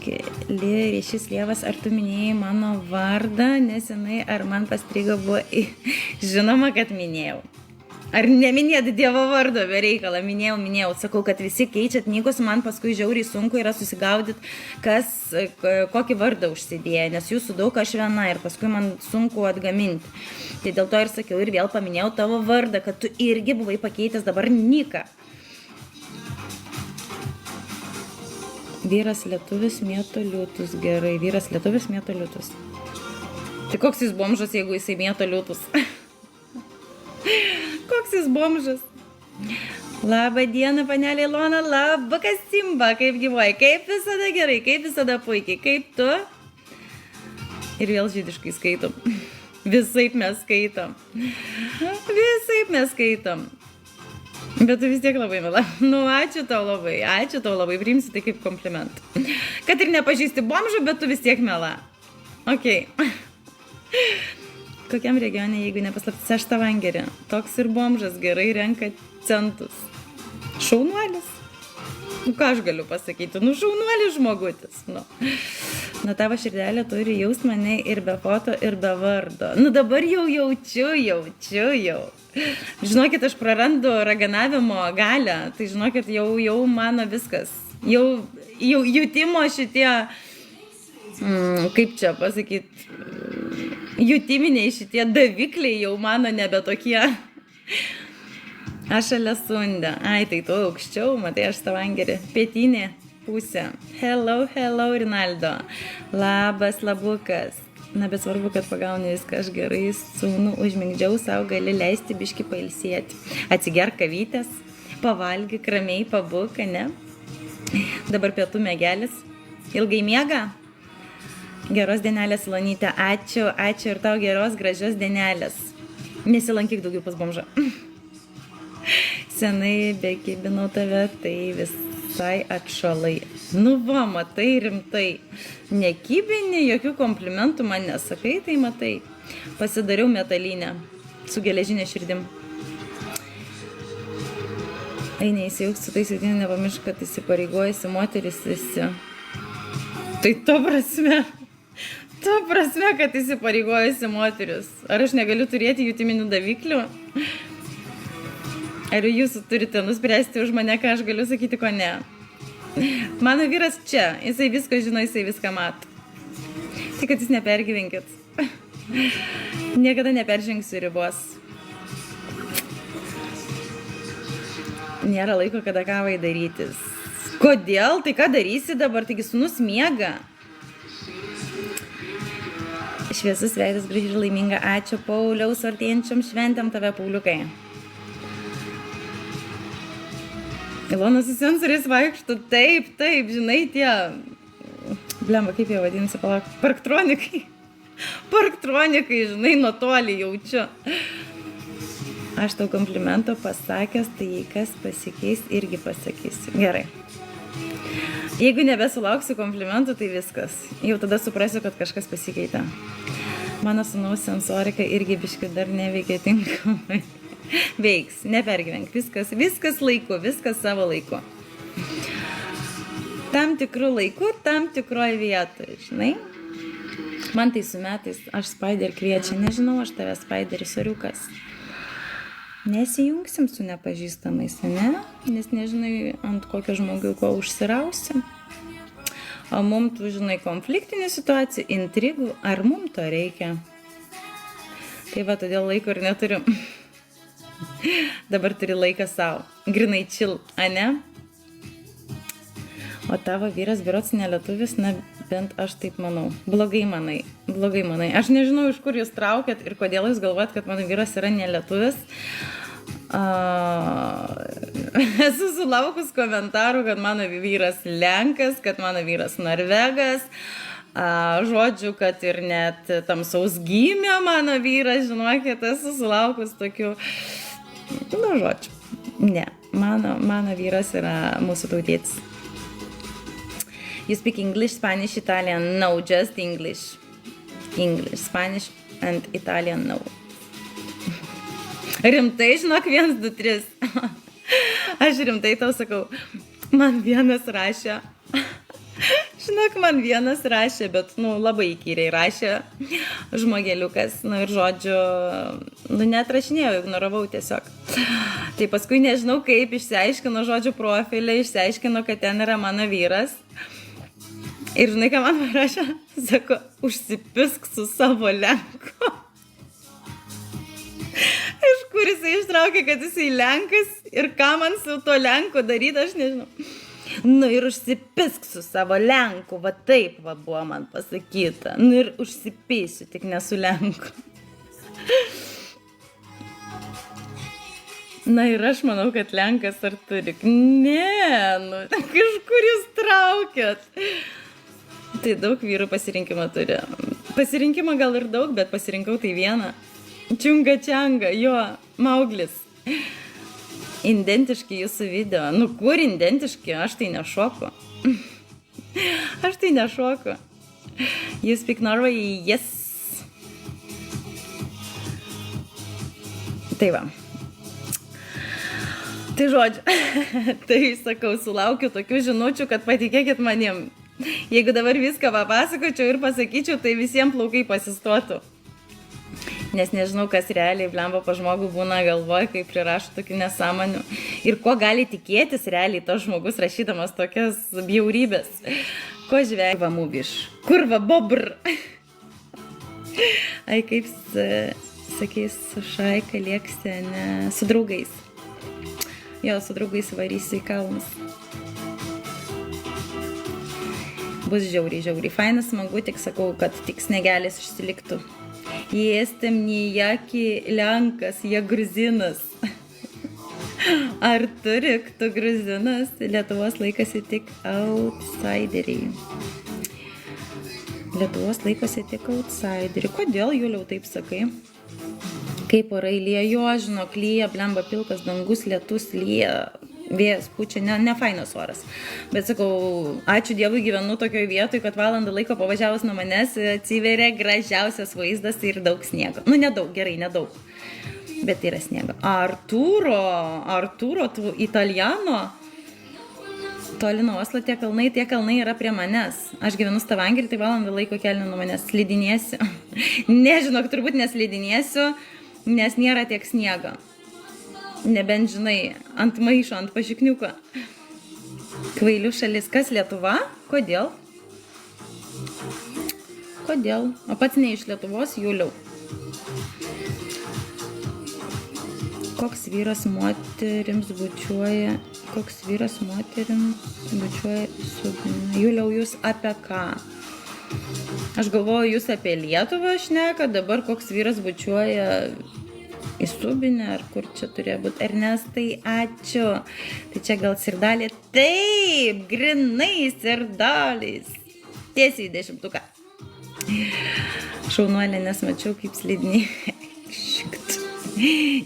ryšys lievas, ar tu minėjai mano vardą nesenai, ar man pastrigo buvo... Žinoma, kad minėjau. Ar neminėt Dievo vardo be reikalo? Minėjau. Sakau, kad visi keičiat nikus, man paskui žiauriai sunku yra susigaudyti, kokį vardą užsidėję, nes jūsų daug, aš viena ir paskui man sunku atgaminti. Tai dėl to ir sakiau ir vėl paminėjau tavo vardą, kad tu irgi buvai pakeitęs dabar Niką. Vyras lietuvis mėto liūtus, gerai. Vyras lietuvis mėto liūtus. Tai koks jis bomžas, jeigu jisai mėto liūtus? Koks jis bomžas? Labą dieną, panelė Ilona, labakas Simba, kaip gyvoji, kaip visada gerai, kaip visada puikiai, kaip tu? Ir vėl žydiškai skaitom. Visaip mes skaitom. Visaip mes skaitom. Bet tu vis tiek labai mila. Nu, ačiū tau labai, priimsi tai kaip komplimentą. Kad ir nepažįsti bomžų, bet tu vis tiek mila. Ok. Kokiam regione, jeigu nepaslaptis, aš Stavangerė. Toks ir bomžas gerai renka centus. Šaunuolis. Nu, ką aš galiu pasakyti? Nu, šaunuolis žmogutis. Nu, tavo širdelė turi jaust mane ir be foto, ir be vardo. Nu, dabar jau jaučiu. Žinokit, aš prarandu raganavimo galę. Tai žinokit, jau mano viskas. Jau jutimo šitie, kaip čia pasakyti, jutiminiai šitie davikliai jau mano nebe tokie. Aš Alesundė. Ai, tai tu aukščiau, matai, aš Stavangerė. Pietinė pusė. Hello, Rinaldo. Labas, labukas. Na, bet svarbu, kad pagauni viską, aš gerai sūnų užmigdžiau, savo gali leisti biškį pailsėti. Atsigerk kavytės, pavalgyk, ramiai pabūk, ne? Dabar pietų mėgelis. Ilgai miega? Geros dienelės, Ilonytė. Ačiū ir tau geros, gražios dienelės. Nesilankyk daugiau pas bomžą. Senai bekibinau tave, tai visai atšalai. Nu va, matai, rimtai. Nekibini, jokių komplimentų man nesakai, tai matai. Pasidariau metalinę su geležinė širdim. Eini, įsijauk su tais jautiniu, nepamiršk, kad įsipareigojasi moteris visi. Tai to prasme, kad įsipareigojasi moteris. Ar aš negaliu turėti jutiminių daviklių? Ar jūs turite nuspręsti už mane, ką aš galiu sakyti, ko ne? Mano vyras čia, jisai viską žino, jisai viską mato. Tik, kad jūs nepergyvenkit. Niekada neperžengsiu ribos. Nėra laiko, kada kavai darytis. Kodėl? Tai ką darysi dabar? Taigi sūnus miega. Šviesus veidas, graži ir laiminga. Ačiū Pauliaus artėjančiom šventėm tave, Pauliukai. Ilona su sensoriais vaikštų, taip, žinai, tie, blemba, kaip jie vadinasi, palauk, parktronikai, žinai, nuo toli jaučiu. Aš tau komplimento pasakęs, tai jei kas pasikeis, irgi pasakysiu. Gerai. Jeigu nebesulauksiu komplimentų, tai viskas. Jau tada suprasiu, kad kažkas pasikeitė. Mano sūnaus sensorika irgi biškai dar neveikia tinkamai. Veiks, nepergyvenk, viskas laiku, viskas savo laiku. Tam tikrų laiku, tam tikroje vietoje, žinai. Man tai su metais, aš Spider kviečia, nežinau, aš tave Spiderį soriukas. Nesijungsim su nepažįstamais, ne? Nes nežinai, ant kokio žmogiuko užsirausim. O mum tu, žinai, konfliktinių situacijų, intrigų, ar mum to reikia? Tai va, todėl laiko ir neturiu. Dabar turi laiką savo. Grinai chill, ane? O tavo vyras berods nelietuvis, na bent aš taip manau. Blogai manai. Aš nežinau, iš kur jūs traukėt ir kodėl jūs galvojat, kad mano vyras yra nelietuvis. Esu sulaukus komentarų, kad mano vyras Lenkas, kad mano vyras Norvegas. Žodžiu, kad ir net tamsaus gimė mano vyras, žinokit, esu sulaukus tokių, žodžiu, ne, mano vyras yra mūsų tautietis. You speak English, Spanish, Italian? No, just English. English, Spanish and Italian, no. Rimtai, žinok, 1, 2, 3. Aš rimtai tau sakau, man vienas rašė, bet, labai įkyriai rašė žmogeliukas, ir žodžiu, neatrašinėjau, ignoravau tiesiog. Tai paskui nežinau, kaip išsiaiškino žodžių profilį, išsiaiškino, kad ten yra mano vyras. Ir žinai, ką man parašė? Sako, užsipisk su savo Lenku. Iš kur jisai ištraukė, kad jisai Lenkas ir ką man su to Lenku daryti, aš nežinau. Ir užsipisk su savo Lenku, va taip va buvo man pasakyta. Ir užsipisiu, tik ne su Lenku. Ir aš manau, kad Lenkas ar turi. Ne, iš kur jūs traukėt? Tai daug vyrų pasirinkimą turi. Pasirinkimą gal ir daug, bet pasirinkau tai vieną. Čiunga čianga, jo, Mauglis. Indentiški jūsų video. Nu, kur indentiški? Aš tai nešoku. Aš tai nešoku. You speak Norway? Yes. Tai va. Tai žodžiu. Tai sakau, sulaukiu tokių žinučių, kad patikėkit manim. Jeigu dabar viską papasakočiau ir pasakyčiau, tai visiems plaukai pasistotų. Nes nežinau, kas realiai blemba pa žmogų būna galvoj, kai prirašo tokių nesąmonių. Ir ko gali tikėtis realiai tas žmogus rašydamas tokias bjaurybės. Ko žvegva mūviš? Kurva bobr. Ai, kaip sakys, su šaika lėksi, ne, su draugais. Jo, su draugais varysiu į kalnus. Bus žiauriai. Fainas, smagu, tik sakau, kad tik snegelis išsiliktų. Jestem nijaki Lenkas, jie gruzinas. Ar turi tu gruzinas? Lietuvos laikosi tik outsideriai. Lietuvos laikosi tik outsideriai. Kodėl, Juliau, taip sakai? Kaip orai lyja, jo, žinok, lyja, blemba pilkas dangus, lietus lyja. Vėjas pučia, ne fainas oras. Bet sakau, ačiū Dievui gyvenu tokioje vietoje, kad valandą laiko pavažiavus nuo manęs atsiveria gražiausias vaizdas ir daug sniego. Nu, nedaug, gerai, nedaug. Bet yra sniego. Arturo, tu italiano, toli nuo Oslo tie kalnai yra prie manęs. Aš gyvenu Stavangerį, tai valandą laiko kelnių nuo manęs slidinėsiu. Nežinok, turbūt neslidinėsiu, nes nėra tiek sniego. Nebent, žinai, ant maišo, ant pašikniuko. Kvailių šalis. Kas Lietuva? Kodėl? Kodėl? O pats ne iš Lietuvos, Juliau. Koks vyras moterims bučiuoja subinę. Juliau, jūs apie ką? Aš galvoju, jūs apie Lietuvą šneka, dabar koks vyras bučiuoja į subinę, ar kur čia turėjo būti. Ernestai, ačiū. Tai čia gal Sirdalė. Taip, grinai Sirdalės. Tiesiai į 10. Šaunuolė, nes mačiau, kaip slidinėjau.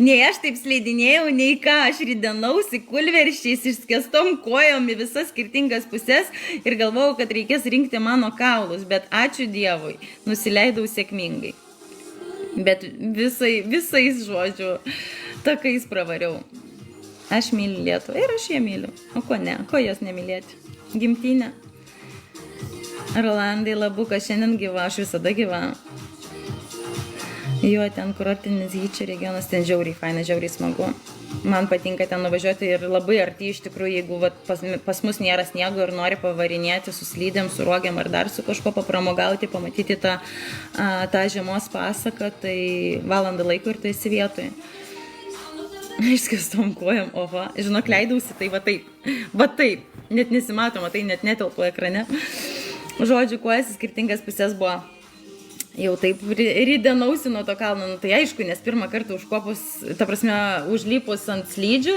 Nei aš taip slidinėjau, nei ką. Aš ridenausi kulverščiais, išskėstom kojom į visas skirtingas pusės ir galvojau, kad reikės rinkti mano kaulus. Bet ačiū Dievui, nusileidau sėkmingai. Bet visais žodžių takais pravariau. Aš myliu Lietuvą ir aš ją myliu. O ko ne? Ko jos nemylėti? Gimtinė. Rolandai, Labukas šiandien gyva, aš visada gyva. Jo, ten kurortinis Hyčio regionas, ten žiauriai faina, žiauriai smagu. Man patinka ten nuvažiuoti ir labai arti iš tikrųjų, jeigu pas mus nėra sniego ir nori pavarinėti su slydėm, su rogėm ar dar su kažko papramogauti, pamatyti tą žiemos pasaką, tai valandą laiko ir tai esi vietoje. Išskėstom kojom, oho, žinok, leidausi, tai va taip, net nesimatoma, tai net netelpu ekrane. Žodžiu, kuojas skirtingas pusės buvo. Jau taip ridenausi nuo to kalno, nu, tai aišku, nes pirmą kartą užkopus, ta prasme, užlipus ant slydžių,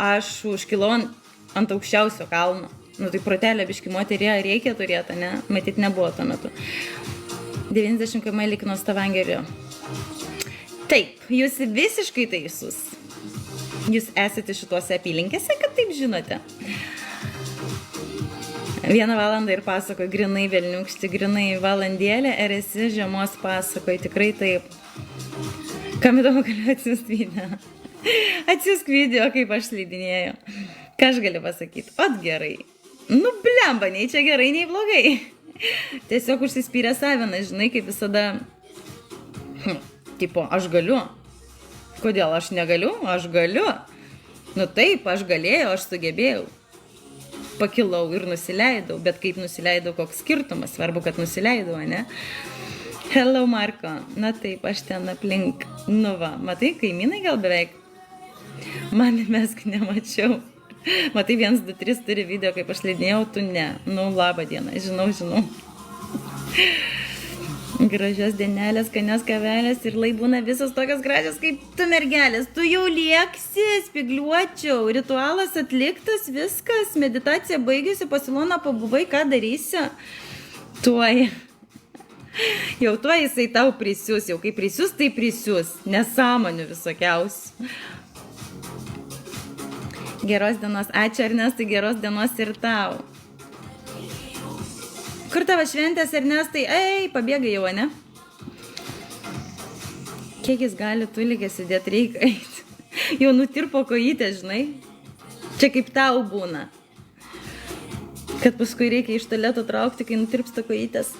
aš užkilau ant aukščiausio kalno. Nu, tai protelė biški moterė reikia turėti, ne? Matyt, nebuvo tuo metu. 90 km lik nuo Stavangerio. Taip, jūs visiškai teisus. Jūs esate šituose apylinkėse, kad taip žinote. 1 valandą ir pasakoju, grinai velniukšti, grinai valandėlė, ir esi žiemos pasakoju, tikrai taip. Kam įdomu, galiu atsiųsti video. Atsiųsk video, kaip aš slidinėjau. Ką aš galiu pasakyti? Ot gerai. Nu blemba, nei čia gerai, nei blogai. Tiesiog užsispyrė saviną, žinai, kaip visada. Tipo, aš galiu. Kodėl aš negaliu? Aš galiu. Nu taip, aš galėjau, aš sugebėjau. Pakilau ir nusileidau, bet kaip nusileidau, koks skirtumas, svarbu, kad nusileidau, ne? Hello, Marko. Na taip, aš ten aplink. Nu va, matai, kaimynai gal beveik? Man mesk nemačiau. Matai, 1, 2, 3 turi video, kaip aš slidinėjau, tu ne. Nu, labą dieną, žinau. Gražios dienelės, skanios kavelės ir lai būna visos tokios gražios kaip tu, mergelės. Tu jau lieksi, spigliuočiau. Ritualas atliktas, viskas. Meditacija baigėsi, pasiloną pabuvai, ką darysi? Tuoj. Jau tuo jisai tau prisius, jau kai prisius, tai prisius. Nesąmonių visokiausių. Geros dienos. Ačiū, Ernestai, geros dienos ir tau. Kur tavo šventės, Ernestai? Ei, pabėgai jau, ne? Kiek jis gali tulikė sėdėti, reikia eiti. Jau nutirpo kojytę, žinai. Čia kaip tau būna. Kad paskui reikia iš tualeto traukti, kai nutirpsta kojytės.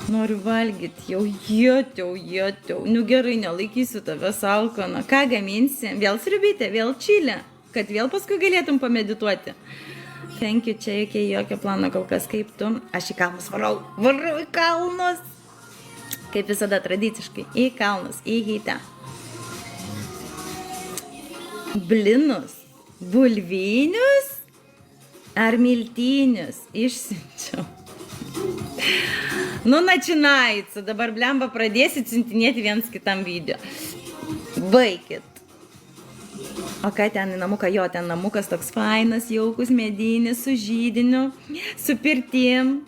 Noriu valgyti, jau jėtiau. Nu gerai, nelaikysiu tavęs alkaną. Ką gaminsi? Vėl sriubytė, vėl čilė, kad vėl paskui galėtum pamedituoti. Thank you, čia jokio plano kol kas kaip tu. Aš į kalnus varau į kalnus. Kaip visada tradiciškai, į kalnus, į hitę. Blinus, bulvinius ar miltinius išsiunčiau. Nu, начинается. Dabar blemba pradėsit siuntinėti viens kitam video. Baikit. O ką ten į namuką? Jo, ten namukas toks fainas, jaukus, medinis, su žydiniu, su pirtim,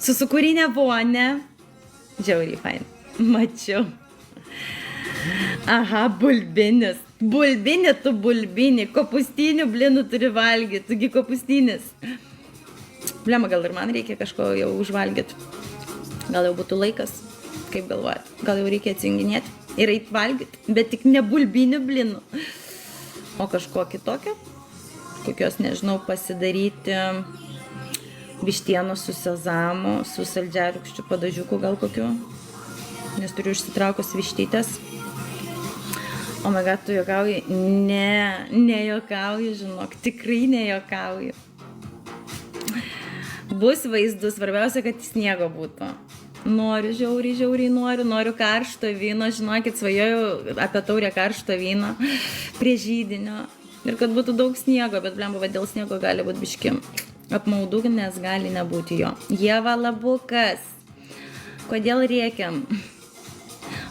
su sukūrinė vonė. Žiauriai fain. Mačiau. Aha, bulbinis. Bulbinį, tu bulbinį. Kopustinių blinų turi valgyti. Tugi kopustinis. Blema, gal ir man reikia kažko jau užvalgyti. Gal jau būtų laikas, kaip galvojat. Gal jau reikia atsijunginėti ir eit valgyti, bet tik ne bulbinių blinų. O kažko kitokio? Kokios, nežinau, pasidaryti vištienos su sezamu, su saldžiarūgščiu padažiuku gal kokiu. Nes turiu išsitraukus vištytės. O my God, tu juokauji? Ne, nejuokauju, žinok, tikrai nejuokauju. Bus vaizdus, svarbiausia, kad sniego būtų. Noriu, žiauriai noriu karšto vyno, žinokit, svajoju apie taurę karšto vyno prie žydinio. Ir kad būtų daug sniego, bet blemba, dėl sniego gali būti biškim apmaudu, nes gali nebūti jo. Ieva Labukas, kodėl rėkiam?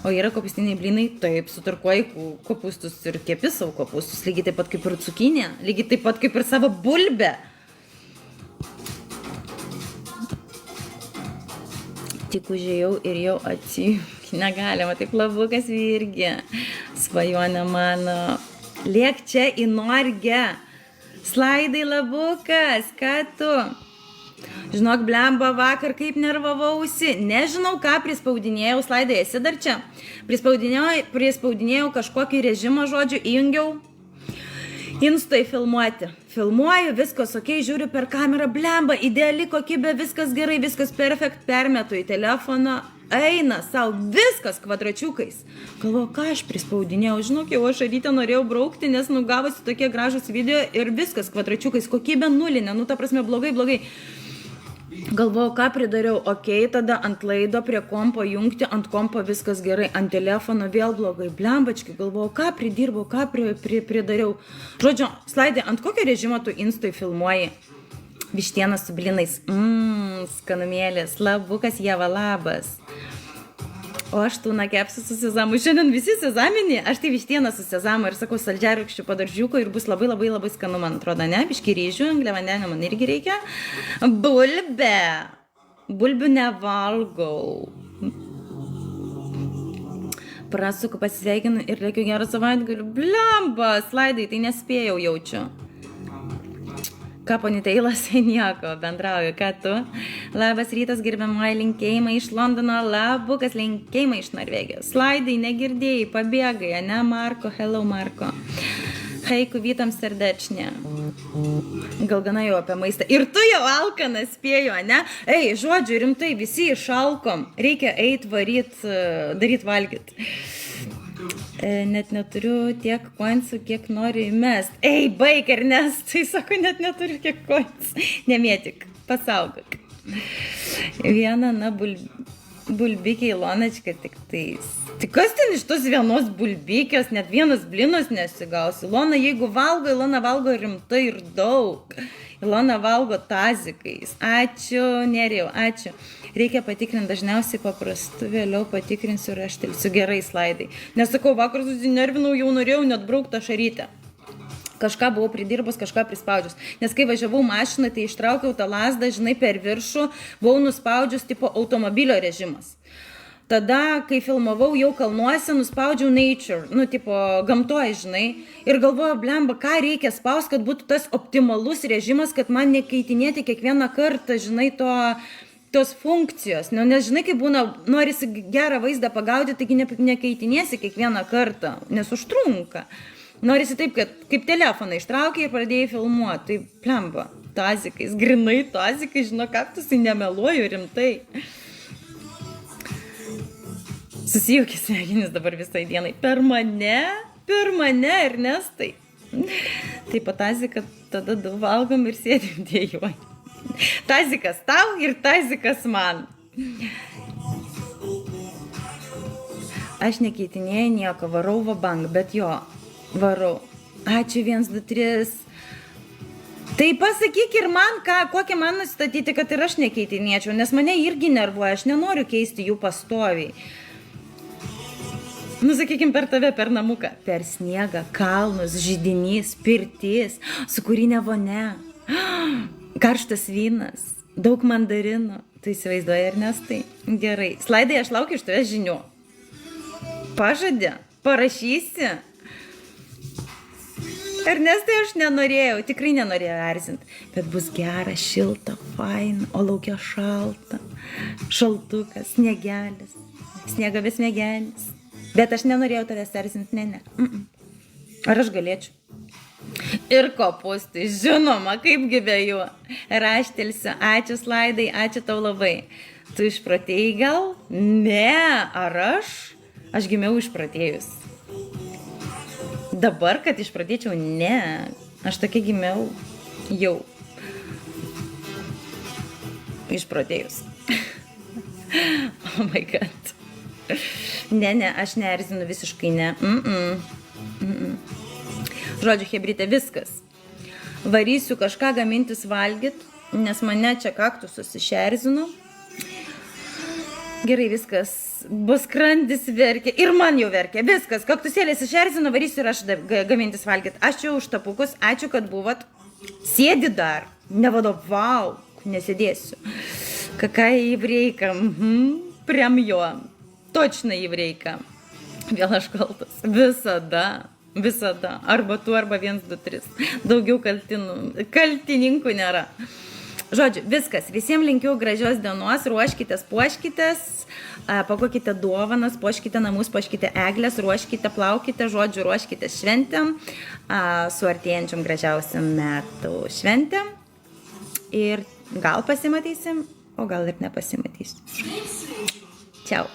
O yra kopustiniai blinai, taip, sutarkuoji kopustus ir kepi savo kopustus, lygiai taip pat kaip ir cukinė, lygiai taip pat kaip ir savo bulbę. Tik užėjau ir jau atsijungi. Negalima, taip Labukas irgi. Svajonė mano. Liek čia į Norgę. Slaidai Labukas, ką tu? Žinok, blemba, vakar kaip nervavausi. Nežinau, ką prispaudinėjau. Slaidai, esi dar čia? Prispaudinėjau kažkokį režimą, žodžiu, įjungiau. Instoj filmuoti. Filmuoju, viskas ok, žiūriu per kamerą, blemba, ideali kokybė, viskas gerai, viskas perfekt, permetu į telefoną, eina savo, viskas kvadračiukais. Galvoju, ką aš prispaudinėjau, žinok, jau aš ryte norėjau braukti, nes gavosi tokie gražus video ir viskas kvadračiukais, kokybė nulinė, nu ta prasme blogai. Galvoju, ką pridariau, ok, tada ant laido prie kompo jungti, ant kompo viskas gerai, ant telefono vėl blogai, blembačkai, galvoju, ką pridirbau, ką pridariau. Žodžiu, Slaidai, ant kokio režimo tu Instaj filmuoji? Vištienas su blinais, skanumėlis, Labukas, Ieva, labas. O aš tūną kepsiu su sezamu. Šiandien visi sezaminį, aš tai vištieną su sezamu ir sakau saldžiarūgščių padaržiuko ir bus labai skanu, man atrodo, ne? Biškį ryžių, angliavandenio man irgi reikia. Bulbė. Bulbių nevalgau. Prasuku, pasisveikinu ir reikiu gerą savaitgalį. Blemba, Slaidai, tai nespėjau jaučiu. Ką poniteilas, nieko, bendrauju, ką tu? Labas rytas, gerbiamoji, linkėjimai iš Londono, Labukas, linkėjimai iš Norvegijos. Slaidai, negirdėjai, pabėgai, ne, Marko, hello, Marko. Heiku, vytam serdečnė. Gal gana jau apie maistą. Ir tu jau alkanas spėjo, ne? Ei, žodžiu, rimtai, visi išalkom. Reikia eit, varyt, daryt valgyt. Net neturiu tiek koinsų, kiek noriu įmest. Ei, baik, Ernestai, sako, net neturiu kiek koinsų. Nemėtik, pasaugok. Viena, na, bulbikė Ilonačka tik tais. Tai kas ten iš tos vienos bulbikės, net vienas blinus nesigausi. Ilona, jeigu valgo, Ilona valgo rimtai ir daug. Ilona valgo tazikais. Ačiū, Nerijau, ačiū. Reikia patikrinti dažniausiai paprastu, vėliau patikrinsiu ir aš tilsiu gerai, Slaidai. Nesakau, vakar susinervinau, jau norėjau net braukti ašarytę. kažką buvau pridirbus, kažką prispaudžius. Nes kai važiavau mašiną, tai ištraukiau tą lasdą, žinai, per viršų, buvau nuspaudžius tipo automobilio režimas. Tada, kai filmavau jau kalnuose, nuspaudžiau nature, nu, tipo, gamtoj, žinai, ir galvoju, blemba, ką reikia spausti, kad būtų tas optimalus režimas, kad man nekeitinėti kiekvieną kartą, žinai, tos funkcijos. Nu, nes, žinai, kai būna, norisi gerą vaizdą pagaudyti, taigi nekeitinėsi kiekvieną kartą, nes užtrunka. Norisi taip, kad kaip telefoną ištraukiai ir pradėjai filmuoti, tai plemba, tazikais, grinai tazikais, žino, kaktusai, nemeluoju rimtai. Susijaukia smegenis dabar visai dienai. Per mane, Ernestai. Taip pat taziką tada du valgom ir sėdim dėjuoj. Tazikas tau ir tazikas man. Aš nekeitinėjau nieko, varau vabank, bet jo, varau. Ačiū 1, 2, 3. Tai pasakyk ir man, kokią man nustatyti, kad ir aš nekeitinėčiau, nes mane irgi nervuoja, aš nenoriu keisti jų pastoviai. Nu, sakykim, per tave, per namuką. Per sniegą, kalnus, židinys, pirtis, sūkurinė vonia, karštas vynas, daug mandarinų. Tu įsivaizduoji, Ernestai? Gerai. Slaidai, aš laukiu iš tavęs žinių. Pažadė? Parašysi? Ernestai, aš nenorėjau, tikrai nenorėjau erzinti, bet bus gera, šilta, faina, o laukia šalta, šaltukas, sniegelis, sniegavis sniegelis, bet aš nenorėjau tavęs erzinti, ne. Ar aš galėčiau? Ir kopūstai, žinoma, kaip gyvėjau, ir aštelsiu, ačiū Slaidai, ačiū tau labai. Tu išprotėjai gal? Ne, ar aš? Aš gimiau išprotėjus. Dabar, kad išpradėčiau, ne. Aš tokia gimiau jau išprotėjus. Oh my god. Ne, aš neerzinu visiškai, ne. Žodžiu, hebrytė, viskas. Varysiu kažką gamintis valgyt, nes mane čia kaktusus išerzinu. Gerai, viskas. Bus skrandis verkia. Ir man jau verkia. Viskas. Kaktusėlės išerzino, varysiu ir aš gamintis valgyt. Ačiū už tapukus. Ačiū, kad buvot. Sėdi dar. Nevadovauk. Nesėdėsiu. Какая еврейка. Прям jo. Точно еврейка. Vėl aš kaltas. Visada. Arba tu, arba 1, 2, 3. Daugiau kaltininkų nėra. Žodžiu, viskas. Visiems linkiu gražios dienos. Ruoškitės, puoškitės, pakokite dovanas, puoškite namus, puoškite eglės, ruoškite, plaukite, žodžiu, ruoškite šventėm, su artėjančiom gražiausiam metų šventėm. Ir gal pasimatysim, o gal ir nepasimatysim. Čiau.